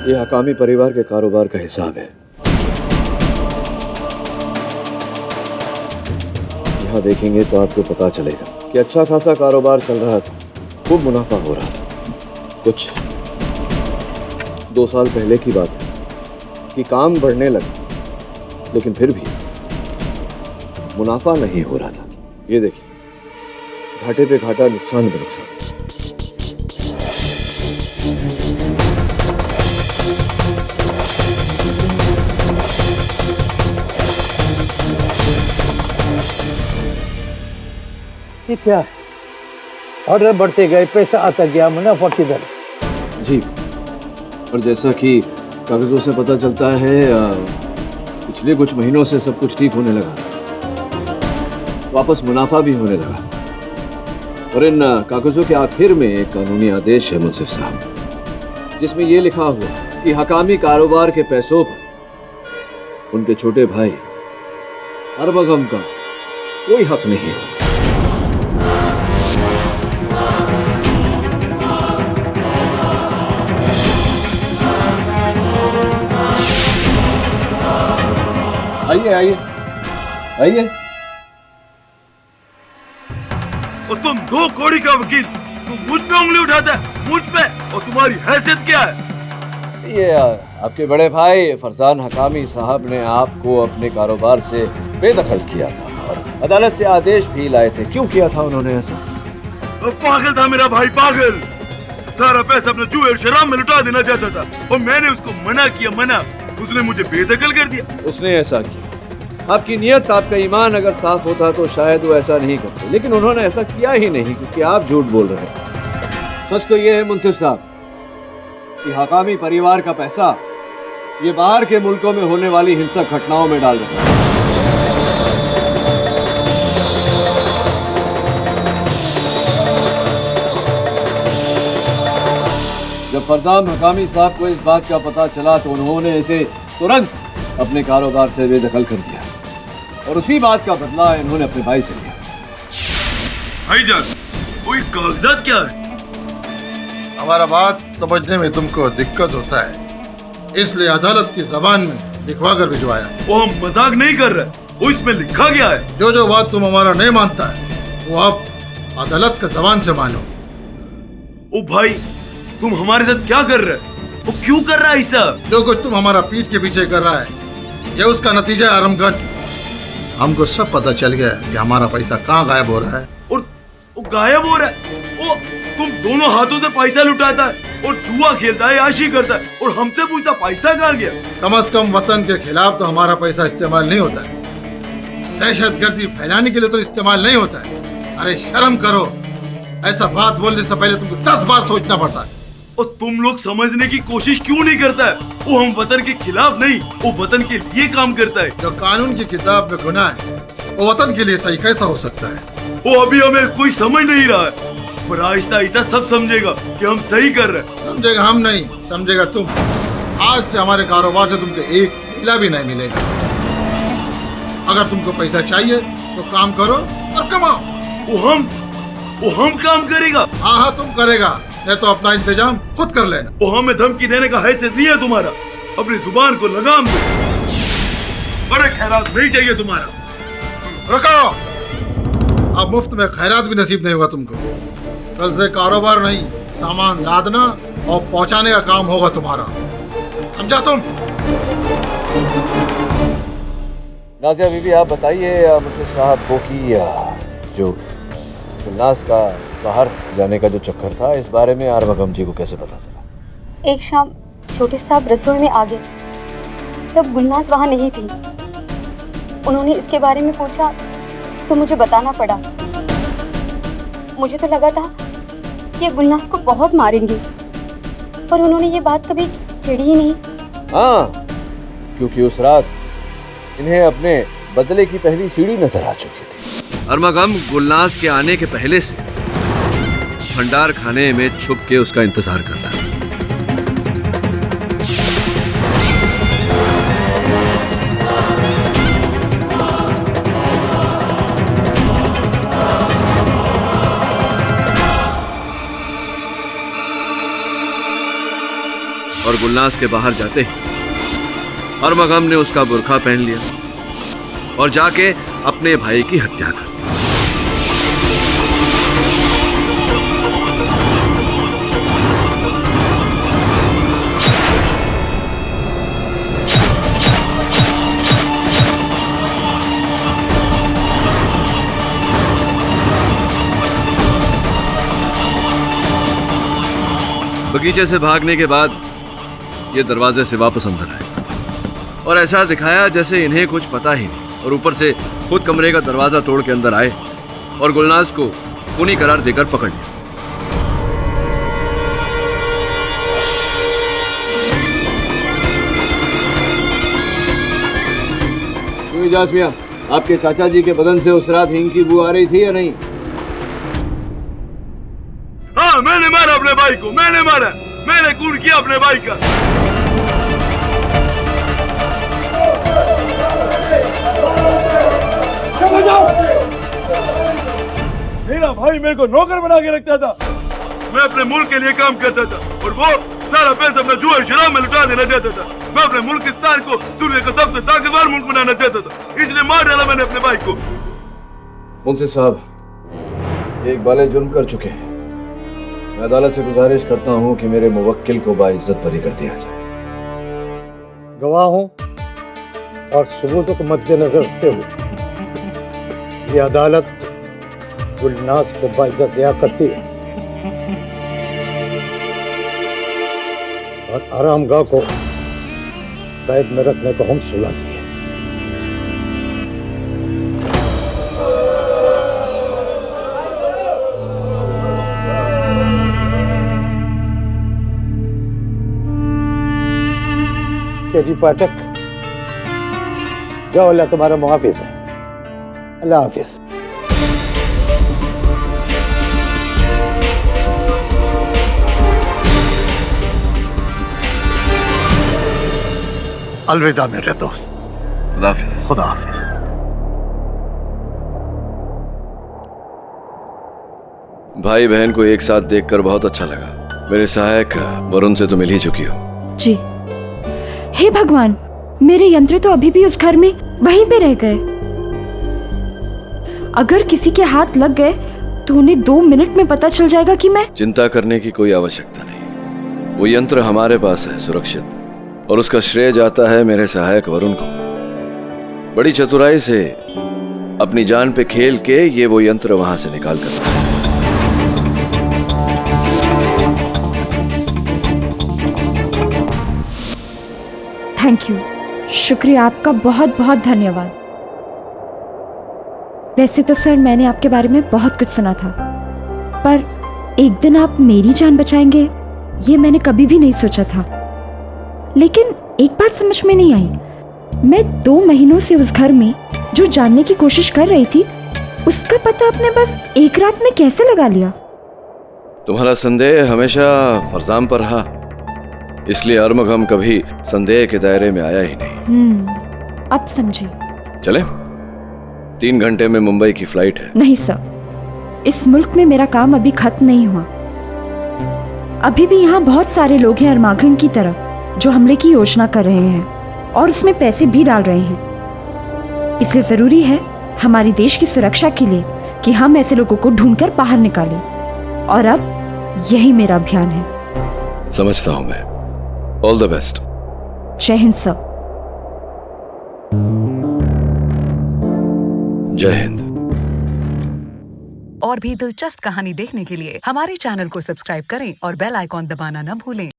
ये हकामी परिवार के कारोबार का हिसाब है। यहाँ देखेंगे तो आपको पता चलेगा कि अच्छा खासा कारोबार चल रहा था, खूब मुनाफा हो रहा था। कुछ 2 साल पहले की बात है कि काम बढ़ने लगा, लेकिन फिर भी मुनाफा नहीं हो रहा था। ये देखिए, घाटे पे घाटा, नुकसान पे नुकसान। ये क्या है? ऑर्डर बढ़ते गए, पैसा आता गया, मुनाफा किधर? जी, और जैसा कि कागजों से पता चलता है, पिछले कुछ महीनों से सब कुछ ठीक होने लगा, वापस मुनाफा भी होने लगा। और इन कागजों के आखिर में एक कानूनी आदेश है मुंसिफ साहब, जिसमें यह लिखा हुआ कि हकामी कारोबार के पैसों पर उनके छोटे भाई अरबगम का कोई हक नहीं है। आइए आइए आइए। और तुम 2 कौड़ी का वकील, तुम मुझ पे उंगली उठाता है, मुझ पे, और तुम्हारी हैसियत क्या है? ये आपके बड़े भाई फरजान हकामी साहब ने आपको अपने कारोबार से बेदखल किया था और अदालत से आदेश भी लाए थे। क्यों किया था उन्होंने ऐसा? पागल था मेरा भाई, पागल। सारा पैसा अपने जुए शराब में लुटा देना चाहता था, और मैंने उसको मना किया, मना। उसने मुझे बेदखल कर दिया। उसने ऐसा किया। आपकी नियत, आपका ईमान अगर साफ होता तो शायद वो ऐसा नहीं करते, लेकिन उन्होंने ऐसा किया ही नहीं, क्योंकि आप झूठ बोल रहे हैं। सच तो ये है मुंसिफ साहब कि हकामी परिवार का पैसा ये बाहर के मुल्कों में होने वाली हिंसक घटनाओं में डाल रहे हैं। फरजान हकामी साहब को इस बात का पता चला तो उन्होंने इसे तुरंत अपने कारोबार से बेदखल कर दिया और उसी बात का बदला इन्होंने अपने भाई से लिया। भाईजान, कोई कागजात क्या है? हमारा बात समझने में तुमको दिक्कत होता है, इसलिए अदालत की जबान में लिखवा कर भिजवाया। वो हम मजाक नहीं कर रहे, वो इसमें लिखा गया है। जो जो बात तुम हमारा नहीं मानता है वो आप अदालत के जबान से मानो। ओ भाई, तुम हमारे साथ क्या कर रहे हो? वो क्यों कर रहा है ऐसा? जो कुछ तुम हमारा पीठ के पीछे कर रहा है ये उसका नतीजा है आरमगन। हमको सब पता चल गया कि हमारा पैसा कहाँ गायब हो रहा है। और वो गायब हो रहा है? वो तुम दोनों हाथों से पैसा लुटाता है और जुआ खेलता है, याशी करता है और हमसे पूछता पैसा कहाँ गया? कम से कम वतन के खिलाफ तो हमारा पैसा इस्तेमाल नहीं होता है, दहशतगर्दी फैलाने के लिए तो इस्तेमाल नहीं होता है। अरे शर्म करो, ऐसा बात बोलने से पहले तुमको 10 बार सोचना पड़ता है। और तुम लोग समझने की कोशिश क्यों नहीं करता है? वो हम वतन के खिलाफ नहीं, वो वतन के लिए काम करता है। जो कानून की किताब में गुनाह है वो वतन के लिए सही कैसा हो सकता है? वो अभी हमें कोई समझ नहीं रहा है, पर आहिस्ता आहिस्ता सब समझेगा कि हम सही कर रहे हैं। समझेगा हम नहीं, समझेगा तुम। आज से हमारे कारोबार से तुमको एक ढीला भी नहीं मिलेगा। अगर तुमको पैसा चाहिए तो काम करो और कमाओ। वो हम काम करेगा? हाँ तुम करेगा, नहीं तो अपना इंतजाम खुद कर लेना। वो हमें धमकी देने का हैसियत नहीं है तुम्हारा, अपनी जुबान को लगाम दो। बड़े खैरात नहीं चाहिए तुम्हारा। रुको, अब मुफ्त में खैरात भी नसीब नहीं होगा तुमको। कल से कारोबार नहीं, सामान लादना और पहुंचाने का काम होगा तुम्हारा, समझा तुम? नाजिया बीबी, आप बताइए मुझे साहब को कि जो गुलनाज का बाहर जाने का जो चक्कर था, इस बारे में आरमगम जी को कैसे पता चला? एक शाम छोटे साहब रसोई में आ गए, तब गुलनाज वहाँ नहीं थी। उन्होंने इसके बारे में पूछा तो मुझे बताना पड़ा। मुझे तो लगा था कि गुलनाज को बहुत मारेंगे, पर उन्होंने ये बात कभी छिड़ी ही नहीं। हाँ, क्योंकि उस रात इन्हें अपने बदले की पहली सीढ़ी नजर आ चुकी थी। अरमगम गुलनाज के आने के पहले से भंडार खाने में छुप के उसका इंतजार करता है। और गुलनाज के बाहर जाते ही अरमगम ने उसका बुर्खा पहन लिया और जाके अपने भाई की हत्या कर दी। बगीचे से भागने के बाद ये दरवाजे से वापस अंदर आए और ऐसा दिखाया जैसे इन्हें कुछ पता ही नहीं, और ऊपर से खुद कमरे का दरवाजा तोड़ के अंदर आए और गुलनाज को खूनी करार देकर पकड़ लिया। इजाज मियां, आपके चाचा जी के बदन से उस रात हींग की बू आ रही थी या नहीं? हाँ, मैंने मारा अपने भाई को, मैंने मारा, मैंने खून किया अपने भाई का। चलो जाओ। मेरा भाई मेरे को नौकर बना के रखता था, मैं अपने मुल्क के लिए काम करता था और वो सारा पैसा अपना जुआ शराब में लुटा देना चाहता था। मैं अपने मुल्किस्तान को दुनिया का सबसे ताकतवर मुल्क बनाना चाहता था, इसलिए मार डाला मैंने अपने भाई को। मुंशी साहब, एक बाले जुर्म कर चुके हैं। मैं अदालत से गुजारिश करता हूं कि मेरे मुवक्किल को बाइज्जत बरी कर दिया जाए। गवाह हूं और सबूतों को मद्देनजर रखते हुए ये अदालत गुलनाज को बाइज्जत दिया करती है और आरामगाह को कैद में रखने को हम सुला दिए। जी पाठक, जाओ, अल्लाह तुम्हारा मुहाफिज है। अल्लाह हाफिज। अलविदा मेरे दोस्त। खुदा हाफिज। खुदा हाफिज। भाई बहन को एक साथ देखकर बहुत अच्छा लगा। मेरे सहायक वरुण से तो मिल ही चुकी हो। जी। हे भगवान, मेरे यंत्र तो अभी भी उस घर में वहीं पे रह गए। अगर किसी के हाथ लग गए तो उन्हें 2 मिनट में पता चल जाएगा कि मैं। चिंता करने की कोई आवश्यकता नहीं, वो यंत्र हमारे पास है सुरक्षित, और उसका श्रेय जाता है मेरे सहायक वरुण को। बड़ी चतुराई से अपनी जान पे खेल के ये वो यंत्र वहां से निकाल कर लाया। थैंक यू, शुक्रिया आपका, बहुत बहुत धन्यवाद। वैसे तो सर मैंने आपके बारे में बहुत कुछ सुना था, पर एक दिन आप मेरी जान बचाएंगे ये मैंने कभी भी नहीं सोचा था। लेकिन एक बात समझ में नहीं आई, मैं 2 महीनों से उस घर में जो जानने की कोशिश कर रही थी उसका पता आपने बस एक रात में कैसे लगा लिया? तुम्हारा संदेह हमेशा फरजाम पर रहा, इसलिए अरमगम कभी संदेह के दायरे में आया ही नहीं। अब समझे। चले, 3 घंटे में मुंबई की फ्लाइट है। नहीं सर, इस मुल्क में मेरा काम अभी खत्म नहीं हुआ। अभी भी यहाँ बहुत सारे लोग हैं अरमागन की तरह जो हमले की योजना कर रहे हैं और उसमें पैसे भी डाल रहे हैं। इसलिए जरूरी है हमारी देश की सुरक्षा के लिए कि हम ऐसे लोगों को ढूंढकर बाहर निकालें, और अब यही मेरा अभियान है। समझता हूं मैं। All the best. जय हिंद सर। जय हिंद। और भी दिलचस्प कहानी देखने के लिए हमारे चैनल को सब्सक्राइब करें और बेल आइकॉन दबाना न भूलें।